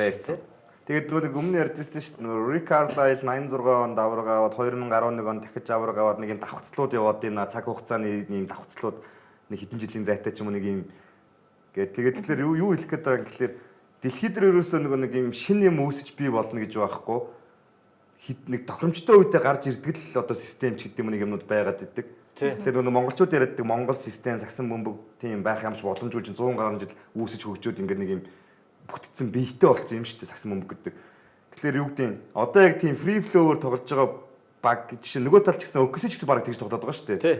Тэгээд нөгөө өмнө ярьжсэн шүү дээ. Рик Карлайл 86 онд авраг аваад 2011 онд дахиж авраг аваад нэг юм давхцлууд яваад энэ цаг хугацааны ийм давхцлууд нэг хэдэн жилийн зайтай ч юм уу нэг юм тэгээд тэгэхээр юу хэлэх гээд байгаа юм гэхэлэр дэлхийд дээр ерөөсөө нэг юм шинэ юм үүсэж бий болно гэж байхгүй. Нэг тохиромжтой үедээ гарч ирдэг л одоо систем ч гэдэг юм нэг юмнууд байгаад идэг. Тэгэхээр нөгөө монголчууд яриаддаг монгол систем сагсан бөмбөг тийм байх юмш боломжгүй чинь 100 гаруй жил үүсэж хөгжөөд ингээд нэг юм бүтцэн биетэй болсон юм шүү дээ сагсан бөмбөг гэдэг. Тэгэхээр юу гэдэг нь одоо яг тийм free flow-оор тоглож байгаа баг жишээ нөгөө талч гэсэн өнгөсөж гэсэн баг тэгж тоглоод байгаа шүү дээ. Тий.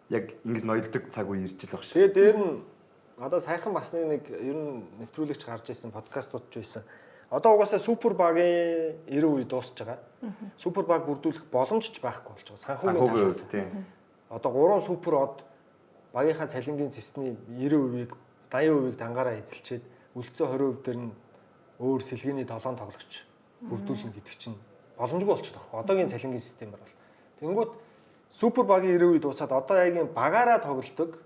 Яг ингэж ноёлдог цаг үе ирж л баг шүү. Тэгээ дээр нь одоо сайхан бас нэг ер нь нэвтрүүлэгч гарч ирсэн подкастууд ч байсан. Одоо угаасаа супер багийн 90 үе дуусч байгаа. Супер баг бүрдүүлэх боломж ч байхгүй болж байгаа. Санхүүгийн талаас тийм. Одоо 3 супер од багийнхаа цалингийн цэсний 90%-ийг 80%-ийг дангаараа эзэлчихэд үлдсэн 20% дээр нь өөр сэлгээний 7 тоглогч бүрдүүлнэ гэдэг чинь боломжгүй болчиход байгаа. Одоогийн цалингийн системээр бол. Тэнгүүд супер багийн 90 үе дуусаад одоо яг юм багаараа тоглолдог.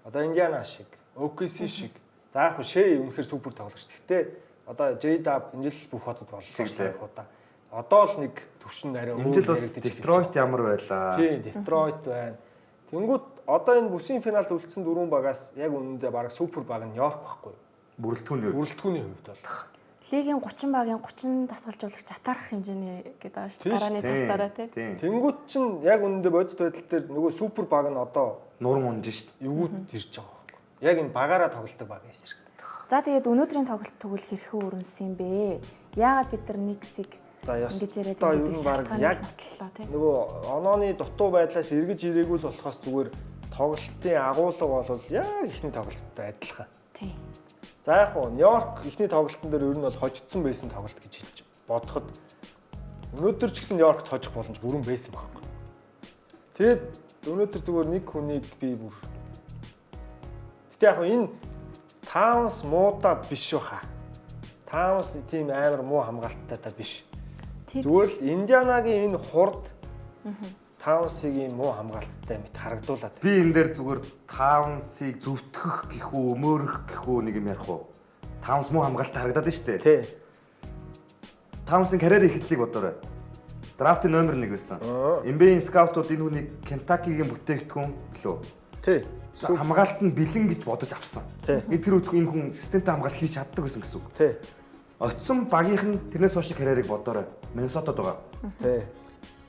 Одоо Индиана шиг, OKC шиг. За яг шээ үнэхээр супер тоглогч. Гэхдээ одоо J-Dub энэ жил бүх хотод боллоо яг удаа. Одоо л нэг төвшин арай өөр яригдчих. Детройт ямар байлаа? Тийм, Детройт байна. Тэнгүүд одоо энэ бүсийн финалд үлдсэн 4 багаас яг үнэндээ бараг супер баг нь Нью-Йорк байхгүй. Бүрэлдэхүүний хувьд бол. Лигийн 30 багийн 30 дасгалжуулагч атаарах хэмжээний гэдэг байгаа шүү дээ. Дарааны талтаараа тий. Тэнгүүд чинь яг үнэндээ бодит байдал дээр нөгөө супер баг нь одоо нурам унж шít. Эвгүүд ирж байгаа байхгүй. Яг энэ багаараа тоглолдог баг эсрэг. За тэгээд өнөөдрийн тоглолт тэгвэл хэрхэн өрнөсөн юм бэ? Яагаад бид нар Никсийг ингэж яриад байгаа яг нөгөө онооны дутуу байдлаас эргэж ирээгүй л болохоос зүгээр тоглолтын агуулга бол яг ихний тоглолттой адилхан. Тийм. За яг нь Нью-Йорк ихний тоглолтын дээр ер нь бол хожигдсон байсан тоглолт гэж хэлж бодоход өнөөдөр ч гэсэн Нью-Йоркт хожих боломж бүрэн байсан байхгүй. Тэгэд өнөөдөр зүгээр нэг хүнийг би бүр Гэтэ яг энэ Таунс муудаа биш баха. Таунс тийм амар муу хамгаалттай та биш. Зүгээр л Индианагийн энэ хурд Таунсыг муу хамгаалттай мэт харагдуулаад. Би энэ дээр зүгээр Таунсыг зөвтгөх гэх үү, өмөөрөх гэх үү нэг юм ярих уу. Таунс муу хамгаалтай харагдаад нь шүү дээ. Тий. Таунсын карьер эхлэлийг бодоорой. Драфтын номер 1 байсан. NBA скаутууд энэ хүнийг Кентакигийн бүтээгдэхүүн лөө. Тий. Хамгаалт нь бэлэн гэж бодож авсан. Энэ тэр үедээ энэ хүн системтэй хамгаалт хийж чаддаг гэсэн үг. Тий. Очсон багийнх нь тэрнээс хойш карьерийг бодоорой. Миннесотад байгаа. Тий.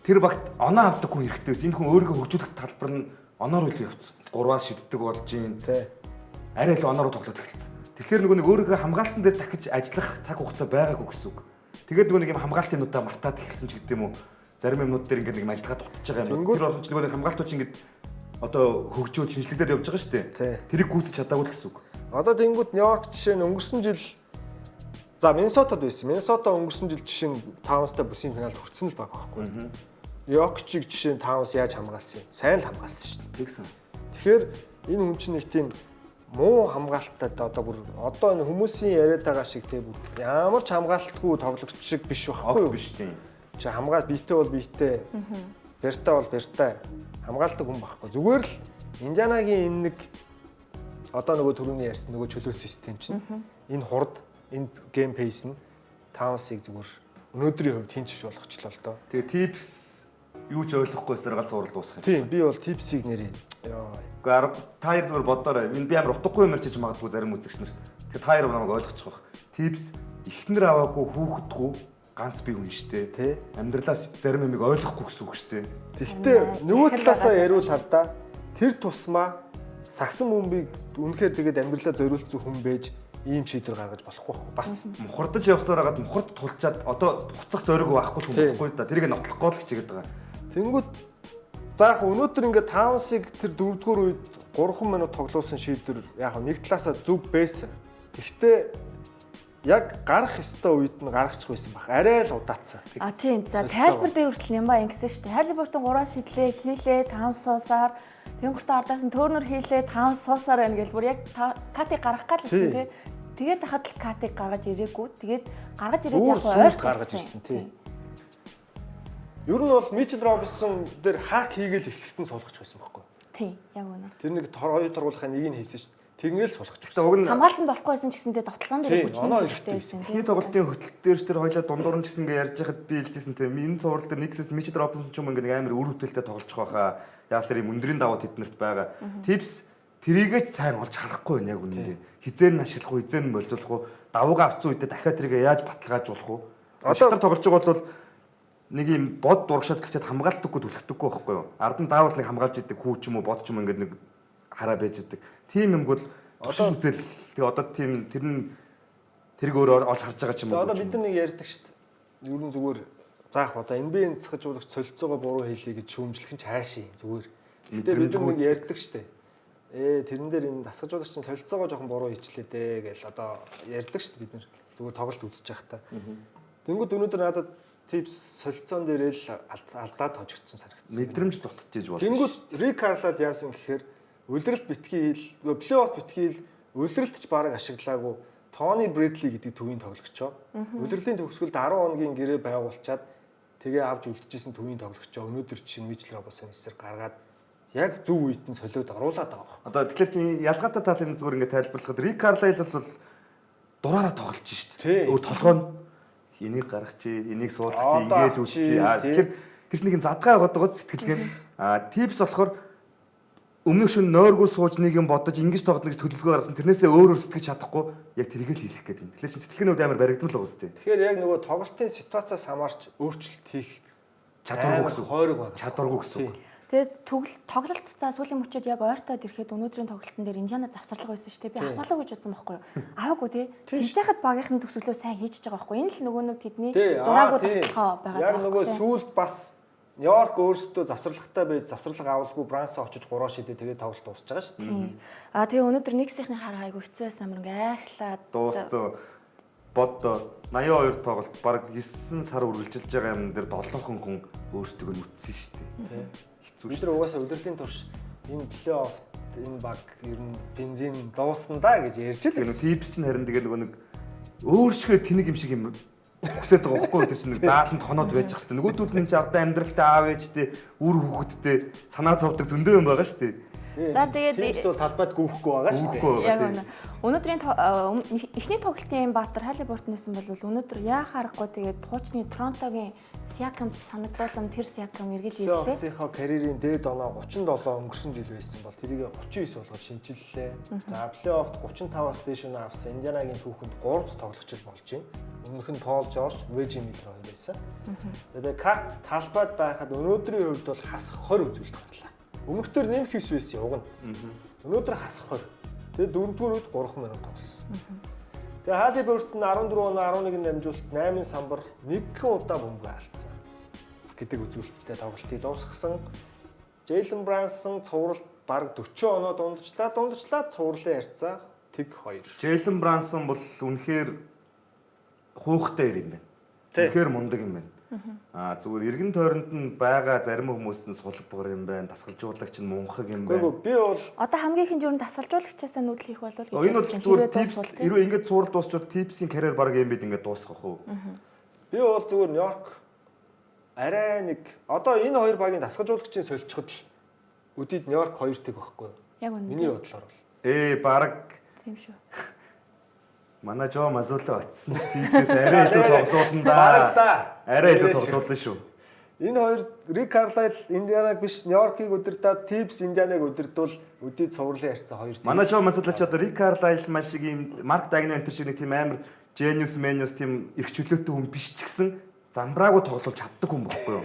Тэр багт оноо авдаггүй хэрэгтэй байсан. Энэ хүн өөрийгөө хөгжүүлэх талбар нь оноор үл явцсан. 3-аас шиддэг болж юм. Тий. Арай л оноор тоглоод эхэлсэн. Тэгэхээр нөгөө нэг өөрийгөө хамгаалтан дээр дахиж ажиллах цаг хугацаа байгаагүй гэсэн үг. Тэгээд нөгөө нэг юм хамгаалтын нүдэ мартаад эхэлсэн ч гэдэг юм уу. Зарим юмнууд дээр ингээд нэг ажиллагаа дутж байгаа юм. Тэр боломж нөгөө нэг хамгаалтууд чинь ингээд одоо хөгжөөд шинжилгэлээр явж байгаа шүү дээ. Тэрийг гүйцэж чадаагүй л гэсэн үг. Одоо тэнгууд Нью-Йорк жишээ нь өнгөрсөн жил за Миннесотад байсан. Миннесота өнгөрсөн жил жишээ нь Таунстай бүсийн финалд хүрсэн л баг байхгүй. Йокчиг жишээ нь Таунс яаж хамгаалсан юм? Сайн л хамгаалсан шүү дээ. Тэгсэн. Тэгэхээр энэ хүн чинь нэг тийм муу хамгаалттай одоо бүр одоо энэ хүмүүсийн яриад байгаа шиг те бүр ямар ч хамгаалтгүй тоглогч шиг биш байхгүй юу? Биш тийм. Чи хамгаалт биетэй бол биетэй. Бэртэй бол бэртэй. Хамгаалдаг хүн байхгүй. Зүгээр л Индианагийн энэ нэг одоо нөгөө түрүүний ярьсан нөгөө чөлөө систем чинь энэ хурд энэ гейм пейс нь Таунсыг зүгээр өнөөдрийн хувьд хинч биш болгочлоо л доо. Тэгээ tips юу ч ойлгохгүйсээр галз урал дуусах юм. Тийм би бол типсийг нэрээ. Йоо. Гэхдээ таяр зүгээр бодоорой. Энэ би амар утгагүй юм ярьж магадгүй зарим үзэгч нарт. Тэгээ таяр намайг ойлгочих واخ. Tips ихнэр аваагүй хүүхдгүү ганц би хүн штэ. Тэ. Амьдралаас зарим юмыг ойлгохгүй гэсэн үг штэ. Тэгвэл нөгөө талаасаа яриул хардаа тэр тусмаа сагсан бөмбөгийг үнэхээр тэгээд амьдралаа зориулсан хүн байж ийм шийдвэр гаргаж болохгүй байхгүй бас. Мухардаж явсаар хагаад мухард тулчаад одоо буцах зориг байхгүй хүн байхгүй да. Тэрийг нотлох гол хичээгээд байгаа. Тэнгүүд заах өнөөдөр ингээд Таунсыг тэр 4-р үед 3 минут тоглуулсан шийдвэр яг нэг талаасаа зөв байсан. Гэхдээ яг гарах ёстой үед нь гаргачихгүйсэн баг. Арай л удаацсан. Тийм. За тайлбар дээр хүртэл юм ба ингэсэн шүү дээ. Халибертон 3 шидлээ хийлээ, Таунс суусаар, тэнгууртаа ардаас нь Төрнер хийлээ, Таунс суусаар байна гэж бүр яг Катиг гаргах гал байсан тий. Тэгээд хахад л Катиг гаргаж ирээгүй. Тэгээд гаргаж ирээд яг ойр гаргаж ирсэн тий. Ер нь бол Мичел Робинсон дээр хак хийгээл эхлэхтэн суулгач байсан байхгүй. Тийм, яг үнэ. Тэр нэг хоёр тургуулахаа нэг нь хийсэн шүү дээ. Тэгээл суулгач. Гэхдээ уг нь хамгаалтанд болохгүй байсан ч гэсэндээ довтлогон дээр оноо хүчтэй хэрэгтэй байсан. Эхний тоглолтын хөтөлт дээр ч тэр хоёлаа дундуур нь ч гэсэн ингээ ярьж байхад би хэлжсэн тийм энэ цуврал дээр нэгсээс Мичел Робинсон ч юм ингээ амар үр хөтөлтэй тоглож байгаа. Яг л юм өндрийн давуу тэднэрт байгаа. Tips тэрийгээ сайн олж харахгүй байна яг үнэндээ. Хизээ нь ашиглах уу, хизээ нь болжуулах уу, давуугаа авцсан үедээ дахиад тэрийгээ яаж баталгаажуулах уу? Одоо тоглож байгаа бол нэг юм бод дурагшаад гэлчээд хамгаалдаггүй түлхдэггүй байхгүй юу? Ард нь даавал нэг хамгаалж идэг хүү ч юм уу, бод ч юм ингээ нэг хараа байж идэг. Тим юм бол одоо үзэл тэгээ одоо тийм тэр нь тэрийг өөрөө олж харж байгаа ч юм уу. Одоо бид нар нэг ярьдаг шүү дээ. Ер нь зүгээр заах одоо NBA-ийн засгажуулагч солилцоогоо буруу хийлээ гэж шүүмжлэх нь хаашийн зүгээр. Гэтэ бид нар нэг ярьдаг шүү дээ. Тэрэн дээр энэ засгажуулагч нь солилцоогоо жоохон буруу хийчлээ дээ гэж одоо ярьдаг шүү дээ бид нар. Зүгээр тоглолт үзэж байхдаа. Тэнгүүд өнөөдөр надад tips солилцоон дээр л алдаад хожигдсон санагдсан. Мэдрэмж дутчихж болно. Тэнгүүд Рик Карлал яасан гэхээр улиралт битгий хэл, плей-офф битгий хэл улиралтч бараг ашиглаагүй Тони Брэдли гэдэг төвийн тоглогчоо. Улирлын төгсгөлд 10 хоногийн гэрээ байгуулчаад тэгээ авч үлдчихсэн төвийн тоглогчоо өнөөдөр чинь Мичел Робинсон эсрэг гаргаад яг зөв үед нь солиод оруулаад байгаа. Одоо тэгэхээр чи ялгаатай талын зүгээр ингээ тайлбарлахад Рик Карлайл бол дураараа тоглож шүү дээ. Өөр толгой нь энийг гаргах чи, энийг суулгах чи, ингээл үүсчих чи. Тэгэхээр тэр чинь нэг задгаа яваад байгаа сэтгэлгээ. Типс болохоор өмнөх шин нойргүй сууж нэг юм бодож ингэж тоглоно гэж төлөвлөгөө гаргасан. Тэрнээсээ өөр сэтгэж чадахгүй яг тэрийг л хийх гэдэг юм. Тэгэхээр чи сэтгэлгээнүүд амар баригдмал байгаа зү. Тэгэхээр яг нөгөө тоглолтын ситуацаас хамаарч өөрчлөлт хийх чадваргүй гэсэн хойрог байна. Чадваргүй гэсэн. Тэгээд тоглолт за сүүлийн мөчөд яг ойртоод ирэхэд өнөөдрийн тоглолтын дээр Индиана завсарлага байсан шүү дээ. Би авахлаа гэж бодсон байхгүй юу? Аваагүй тий. Тэгж яхад багийнхан төсөөлөө сайн хийж байгаа байхгүй юу? Энэ л нөгөө нэг тэдний зураагүй тогтолцоо байгаа. Яг нөгөө сүүлд бас Нью-Йорк өөрсдөө завсарлагатай байж завсарлага авалгүй Бранс очиж 3 шидэ тэгээд тоглолт дуусч байгаа шүү дээ. Тэгээ өнөөдөр нэгсийнхний хараа айгу хэцүү байсан юм гайхлаад дууссан. Бод 82 тоглолт баг 9 сар үргэлжилж байгаа юм дээр 7хон хүн өөрсдөө нүцсэн шүү дээ. Хэцүү. Бид нар угаасаа удирлын турш энэ плей-офф энэ баг ер нь бензин дуусна да гэж ярьж л. Типс чинь харин тэгээ нөгөө нэг өөршгөө тэнэг юм шиг юм хүсээд байгаа байхгүй тэр чинь нэг зааланд хоноод байж байгаа шүү дээ. Нөгөөдүүд нь ч авда амьдралтай аав ээжтэй үр хүүхэдтэй санаа зовдөг зөндөө юм байгаа шүү дээ. За тэгээд типс бол талбайд гүйхгүй байгаа шүү дээ. Яг үнэ. Өнөөдрийн эхний тоглолтын Баатар Халибертон байсан бол өнөөдөр яа харахгүй тэгээд хуучны Торонтогийн Сиакам санагдуулан тэр Сиакам эргэж ирлээ. Плей-оффынхаа карьерийн дээд оноо 37 өнгөрсөн жил байсан бол тэрийг 39 болгож шинчиллээ. За плей-оффт 35-аас дээш өнөө авсан Индианагийн түүхэнд 3 тоглогч болж байна. Өмнөх нь Пол Жорж, Режи Миллер хоёр байсан. Тэгээд Кат талбайд байхад өнөөдрийн хувьд бол хасах 20 үзүүлэлт гарлаа. Өмнөхдөр нэмэх 9 байсан уг нь. Өнөөдөр хасах 20. Тэгээд 4-р үед 3 минут тоглосон. Тэгээ Халибертон 14 оноо 11-нд дамжуулалт 8 самбар 1 удаа бөмбөг алдсан гэдэг үзүүлэлттэй тоглолтыг дуусгасан. Джейлен Брансон цуврал бараг 40 оноо дундчлаад цувралын харьцаа тэг 2. Джейлен Брансон бол үнэхээр хуухтай юм байна. Үнэхээр мундаг юм байна. Зүгээр эргэн тойронд нь байгаа зарим хүмүүс нь сулбар юм байна, дасгалжуулагч нь мунхаг юм байна. Гэхдээ би бол Одоо хамгийн ихэнд юу н дасгалжуулагчаасаа нүүдэл хийх болов гэж Энэ бол зүгээр типс хэрвээ ингэж зурал дуусчвал типсийн карьер баг юм бид ингэж дуусгах уу? би бол зүгээр Нью-Йорк арай нэг одоо энэ хоёр багийн дасгалжуулагчийн солилцоход л өдөрт Нью-Йорк 2 тэг байхгүй. Яг үнэ. Миний бодлоор бол. Баг Тийм шүү. манай Жо Мазулаа очсон ч типсээс арай илүү тоглуулсан Бараг да. да. Арай илүү тоглуулсан шүү. Энэ хоёр Рик Карлайл Индианаг биш Нью-Йоркийг өдөртөө Типс Индианаг өдөртөл өдөрт цувралын ярьсан хоёр тийм. Манай Жо Мазулаа ч одоо Рик Карлайл маш шиг юм Марк Дагны энэ шиг нэг тийм амар genius menus тийм эрх чөлөөтэй хүн биш ч гэсэн замбраагүй тоглуулж чаддаг хүн бохгүй юу?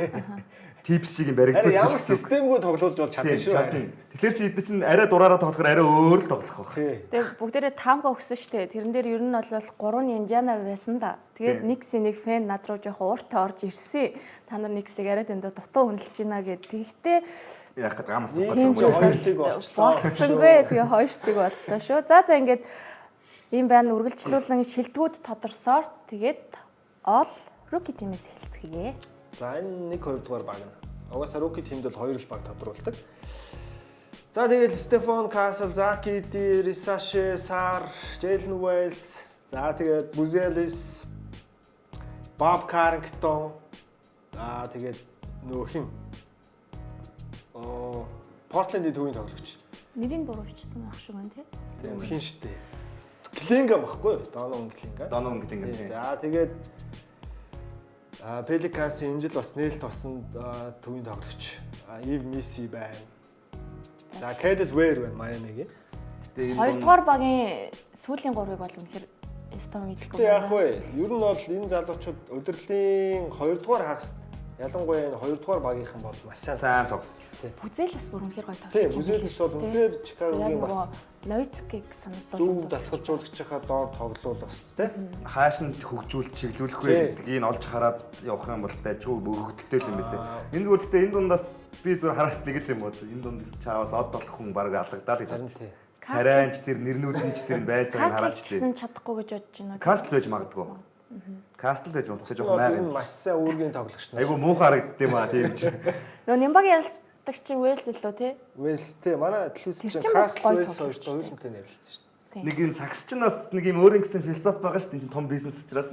Типс шиг юм баригдуулж ямар системгүй тоглуулж бол чадна шүү. Тэгэхээр чи эдгээр чинь арай дураараа тоглохоор арай өөр л тоглох байх. Тэгээ бүгдээрээ таамга өгсөн шүү дээ. Тэрэн дээр ер нь бол 3 Индиана байсан да. Тэгээд Никсийн нэг фэн над руу жоохон ууртаа орж ирсэн. Та нар Никсийг арай дэндээ дутуу үнэлж байна гэд. Тэгтээ Яг гэдэг гамс Тийм ч хоёртыг болчихлоо. болсонгүй. Тэгээ хойштыг боллоо шүү. За ингээд ийм байна үргэлжлүүлэн шилдэгүүд тодорсоор тэгээд ол руки тимээс эхэлцгээе. За энэ 1-2 дугаар баг нь. Угаасаа руки тимд бол 2 л баг тодруулдаг. За тэгээд Стефан Касл, Заки Ди, Рисаше, Сар, Джейлен Уэлс, за тэгээд Бузелис, Боб Карингтон, тэгээд нөгөө хин Портлендийн төвийн тоглогч. Нэрийг буруу бичсэн байх шиг байна тий. Тийм хин штэ. Клингам баггүй юу? Донон Клингам. Донон гэдэг юм тийм. За тэгээд Пеликанс энэ жил бас нээлт болсон төвийн тоглогч. Ив Миси байна. За Кэдл Вэр байна Майамигийн. Хоёрдугаар багийн сүүлийн 3-ыг бол үнэхээр Эстон мэдгүй Тэг яах вэ? Ер нь бол энэ залуучууд удирдлагын 2 дугаар хагаст ялангуяа энэ 2 дугаар багийнхан бол маш сайн тоглосон. Бүзэлс бүр үнэхээр гоё тоглож Тийм Бүзэлс бол үнэхээр Чикагогийн бас Новицкийг санагдуулсан. зөв дасгалжуулагчийнхаа доор тоглол бас тийм. Хааш нь хөгжүүлж чиглүүлэх вэ гэдгийг олж хараад явах юм бол дайггүй өгөгдөлтэй юм байна лээ. Энэ зүгээр гэхдээ энэ дундаас би зүгээр хараад нэг юм бод. Энэ дундаас чааваас од болох хүн баг алдагдаад гэж байна. Царайнч тэр нэрнүүд нь ч тэр байж байгааг хараад ч тийм чадахгүй гэж бодож байна. Кастл байж магадгүй. Кастл байж унтаж жоох маяг. Маш сайн үүргийн тоглогч нар. Айгу муухай харагддаг юм аа тийм ч. Нөө Нямбаг ярилцдаг чи Уэлс илүү тий? Уэлс тий манай төлөөс Тэр чинь чинь бас Кастл гоё Уэлс тоглогч. хоёртой ярилцсан шүү дээ. Нэг юм сагс чинь бас нэг юм өөр ингэсэн философи байгаа шүү дээ. Энэ том бизнес учраас.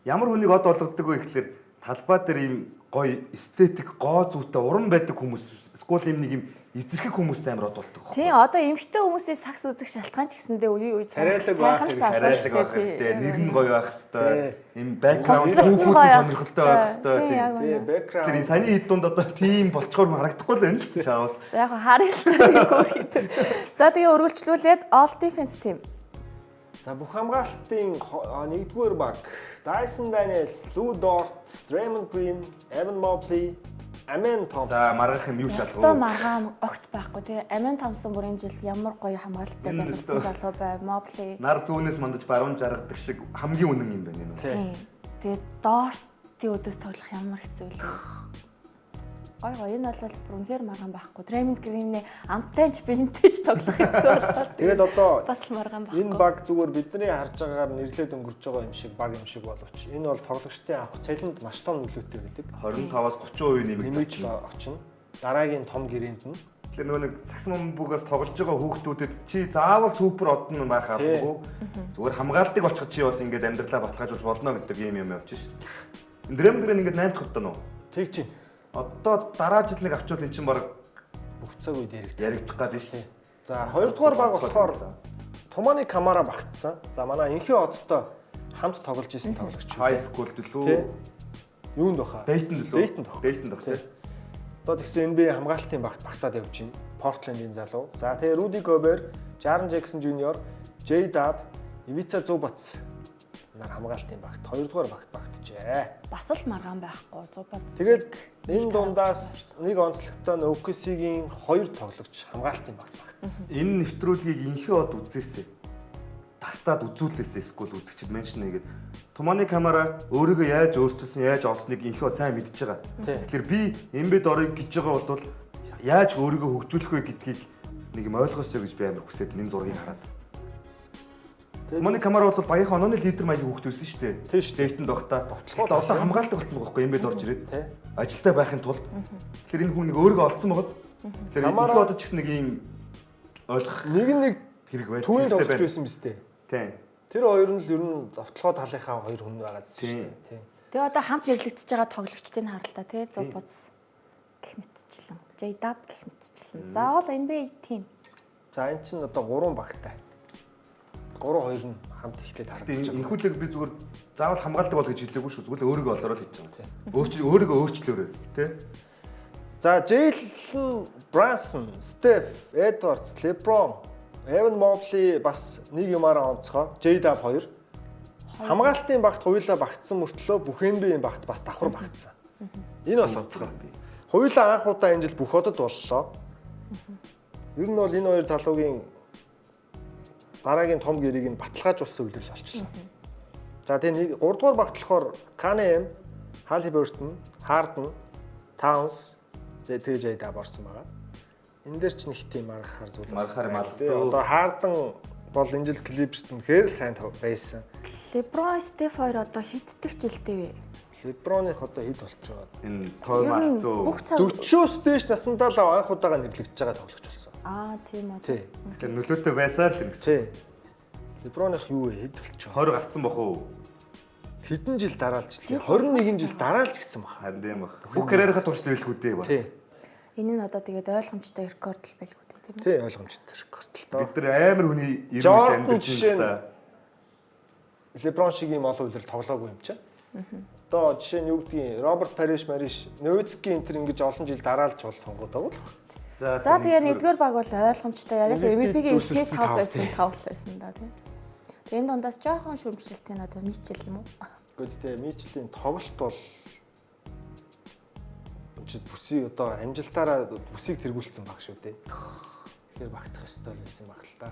Ямар хүнийг од болгодог вэ гэхэлэр талбай дээр ийм гоё эстетик гоо зүйтэй уран байдаг хүмүүс эсвэл юм нэг юм эзэрхэг хүмүүс амар од болдог. Тий, одоо эмэгтэй хүмүүсийн сакс үзэх шалтгаан ч гэсэндээ үе Царайлаг байх хэрэг, Царайлаг байх хэрэгтэй. Нэр нь гоё байх хэрэгтэй. Им бэкграунд Сонирхолтой хүүхдийн байх сонирхолтой байх хэрэгтэй. тий, яг Тий үнэ. бэкграунд. Тэр саяны хэд дунд одоо тийм болцохоор харагдахгүй л байна л тий шаавс. За яг харъя өөр хийдэг. За тэгээ өргөлжлүүлээд all defense team. За бүх хамгаалтын 1-р баг Dyson Daniels, Lou Dort, Draymond Green, Evan Mobley, Amen Thompson. За маргах юм юу ч Ястаа алгүй. маргаан огт байхгүй тий. Amen Thompson бүрийн жил ямар гоё хамгаалттай Энэ байсан л залуу бай. Mobley. Нар зүүнээс мандаж баруун жаргадаг шиг хамгийн үнэн юм байна энэ. Тий. Тэгээ Dort-ийн өдөөс тоглох ямар хэцүү вэ? Гой энэ бол бүр үнэхээр маргаан байхгүй. Draymond Green-ийн амттай ч бинтэж тоглох хэцүү болоод. Тэгээд одоо Бас л маргаан байхгүй. энэ баг зүгээр бидний харж байгаагаар нэрлээд өнгөрч байгаа юм шиг баг юм шиг боловч энэ бол тоглогчдын авах цалинд маш том нөлөөтэй байдаг. 25-аас 30% Нэмэгдэж нэмэгдэж л очино. Дараагийн том гэрээнд нь Тэгэхээр нөгөө нэг саксмон бүгээс тоглож байгаа хүүхдүүдэд чи заавал супер одон байх албагүй. Зүгээр хамгаалдаг очиход чи бас ингээд амьдралаа баталгаажуулж болно гэдэг юм явж шít. Дрэмдрэн ингээд 8 дахь удаа нөө. тэг чинь Одоо дараа жил нэг авчвал эн чинь баг бүх цаг үед яригдах гээд шít. За 2 дугаар баг болохоор Томаны Камара багтсан. За манай инхи одтой хамт тоглож исэн тоглогч. High school Тий. төлөө. Юунд баха? Дейтэн төлөө. Дейтэн тох. Дейтэн тох тий. Одоо тэгсэн NBA хамгаалтын багт багтаад явж байна. Портлендийн залуу. За тэгээ Руди Гобер, Jaren Jackson Jr, J-Dub, Ivica Zubac нар хамгаалтын багт 2 дугаар багт багтжээ. Бас л маргаан байхгүй. Зубад. Тэгээд энэ дундаас нэг онцлогтой OKC-гийн 2 тоглогч хамгаалтын багт багтсан. Энэ нэвтрүүлгийг инхи од үзээсэй. Тастаад үзүүлээсэй эсвэл үзэгчд меншн нэгээд Томаны Камара өөрийгөө яаж өөрчилсөн, яаж олсныг инхи од сайн мэдж байгаа. Тэгэхээр би Эмбед орыг гэж байгаа бол яаж өөрийгөө хөгжүүлэх вэ гэдгийг нэг юм ойлгосоо гэж би амар хүсээд энэ зургийг хараад. Мони Камара бол багийнхаа онооны лидер маягийн хүүхэд байсан шүү дээ. Тийм шүү дээ. Дэйтэн дохтой. Товтлогоо Одоо хамгаалалт болсон байхгүй юм бэ орж ирээд. Тий. Ажилдаа байхын тулд. Тэгэхээр энэ хүн нэг өөрийгөө олцсон байгаа. Тэгэхээр Камара одоо ч гэсэн нэг ийм ойлгох нэг хэрэг байж түүний тоглож байсан биз дээ. Тийм. Тэр хоёр нь л ер нь товтлогоо талынхаа хоёр хүн байгаа гэсэн шүү дээ. Тий. Тэгээ одоо хамт нэрлэгдэж байгаа тоглогчдын харалтаа тий Зуб буц гэх мэтчлэн, J-Dub гэх мэтчлэн. Заавал NBA team. За эн чинь одоо 3 багтай. 3-2 нь хамт ихлээд харагдаж байгаа. Энэ хүлээг би зүгээр заавал хамгаалдаг бол гэж хэлээгүй шүү. Зүгээр өөрийгөө олороо л хийж байгаа. Өөрийгөө өөрчлөөрэй, тий? За Jalen Brunson, Steph, Edwards, LeBron, Evan Mobley бас нэг юмараа онцгой. J-Dub 2. Хамгаалтын багт хоёулаа багтсан мөртлөө бүх NBA-ийн багт бас давхар багтсан. Энэ бас онцгой. Хоёулаа анх удаа энэ жил бүх одод боллоо. Ер нь бол энэ хоёр залуугийн дараагийн том гэрийг нь баталгаажуулсан үйлдэл болчихлоо. За тэгээ 3 дугаар багт болохоор Kane, Halliburton, Harden, Towns тэгээ J-Dub орсон байгаа. Энэ дээр ч нэг тийм маргахаар зүйл байна. Одоо Harden бол энэ жил Clippers-т үнэхээр л сайн байсан. LeBron, Steph хоёр одоо хитдэг жилтэй вэ? LeBron-их одоо хэд болж байгаа? Энэ Той Марцуу 40-оос дээш насндаа л анх удаага нэрлэгдэж байгаа тоглогч болсон. Тийм үү. Тий. Тэгэхээр нөлөөтэй байсаар л гэсэн. Тий. LeBron-их юу вэ? Хэд болж байгаа? 20 гарцсан бах уу? Хэдэн жил дараалж лээ. 21 жил дараалж гисэн баг. Харин тийм баг. Бүх карьерийнхаа туршид байлгүй дээ баг. Тий. Энэ нь одоо тэгээд ойлгомжтой рекорд л байлгүй тийм үү? Тий, ойлгомжтой рекорд л тоо. Бид нар амар хүний Jordan амьдарч жишээ нь байна. LeBron шиг юм олон үйлрэл тоглоогүй юм чинь. Одоо жишээ нь юу гэдгийг Роберт Париш, Новицки энэ төр ингэж олон жил дараалж бол сонгодог л. За тэгээ нэгдүгээр баг бол ойлгомжтой. Яг л MVP-гийн эхлээд 5 байсан, 5 байсан да тийм. Тэгээ энэ дундаас жоохон шүмжлэлтийн одоо Мичел юм уу? Гэхдээ Мичлийн тоглолт бол чи бүсийг одоо амжилтаараа бүсийг тэргүүлсэн баг шүү дээ. Тэгэхээр багтах ёстой байсан баг л та.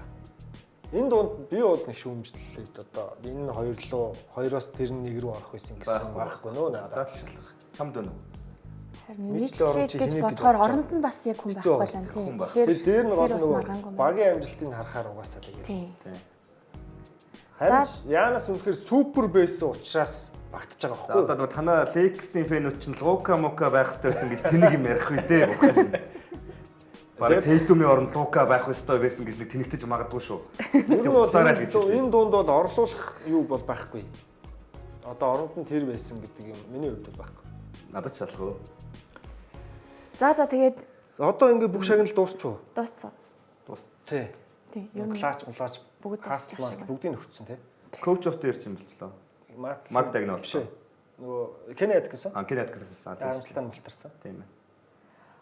Энэ дунд би бол нэг шүүмжлэлээд одоо энэ хоёр руу хоёроос тэр нэг рүү орох байсан гэсэн байхгүй нөө надад шалгах. Чамд байна уу? Харин Мичл гэж бодохоор оронд нь бас яг хүн байхгүй байна тийм. Тэгэхээр дээр нь гол нөгөө багийн амжилтыг харахаар угаасаа тэгээд. Тийм. Харин Янас үнэхээр супер байсан учраас багтаж байгаа байхгүй. Одоо нөгөө танаа Lakers-ийн фэнүүд чинь Лука Мока байх хэрэгтэй байсан гэж тэнийг юм ярих үү дээ. Бараг Tatum-ийн оронд Лука байх ёстой байсан гэж нэг тэнэгтэж магадгүй шүү. Энэ дунд бол орлуулах юу бол байхгүй. Одоо оронд нь тэр байсан гэдэг юм миний хувьд бол байхгүй. Надад ч шалгав. За тэгээд одоо ингээ бүх шагнал дуусчихв. дууссан. Тий. Тийм. Ер нь Клач бүгд хааслмаас бүгдийг нөхцсөн тий. Coach of the year юм болчлоо. Марк Дагнал шүү. Нөгөө Kenny Atkinson. Kenny Atkinson байсан. Харамсалтай нь мултарсан. Тийм ээ.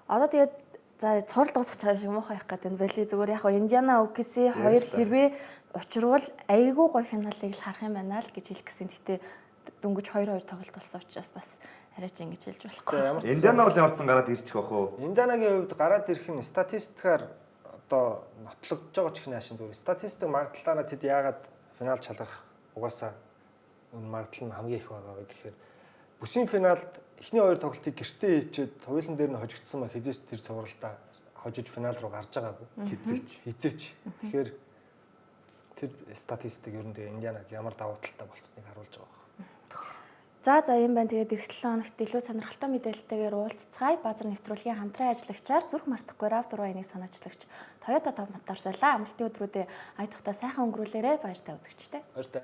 одоо тэгээд за цуврал дуусах байгаа юм шиг муухай ярих гэдэг нь бэлий зүгээр яг Индиана OKC хоёр хэрвээ учрвал айгүй гой финалыг л харах юм байна л гэж хэлэх гэсэн. Гэтэ дөнгөж 2-2 тоглолт болсон учраас бас арай ч ингэж хэлж болохгүй. Индиана бол ямарсан гараад ирчих واخ уу? Индианагийн хувьд гараад ирэх нь статистикаар одоо нотлогдож байгаа ч их наашин зүгээр. Статистик магадлалаараа тэд яагаад финал чалгарах угаасаа үн магадлал нь хамгийн их байгаа вэ гэхээр бүсийн финалд эхний хоёр тоглолтыг гэртээ хийчихэд хоёулын дээр нь хожигдсан ба хизээч тэр цувралдаа хожиж финал руу гарч байгаагүй. Хизээч. Тэгэхээр тэр статистик ер нь тэгээ Индианаг ямар давуу талтай болцсныг харуулж байгаа. За ийм байна. Тэгээд эх 7 хоногт илүү сонирхолтой мэдээлэлтэйгээр уулзцгаая. Баазар нэвтрүүлгийн хамтран ажиллагчаар зүрх мартахгүй RAV4-1 санаачлагч Toyota Top Motors байлаа. Амралтын өдрүүдэд ая тухтай сайхан өнгөрүүлээрэ баяртай үзэгчтэй. Баяртай.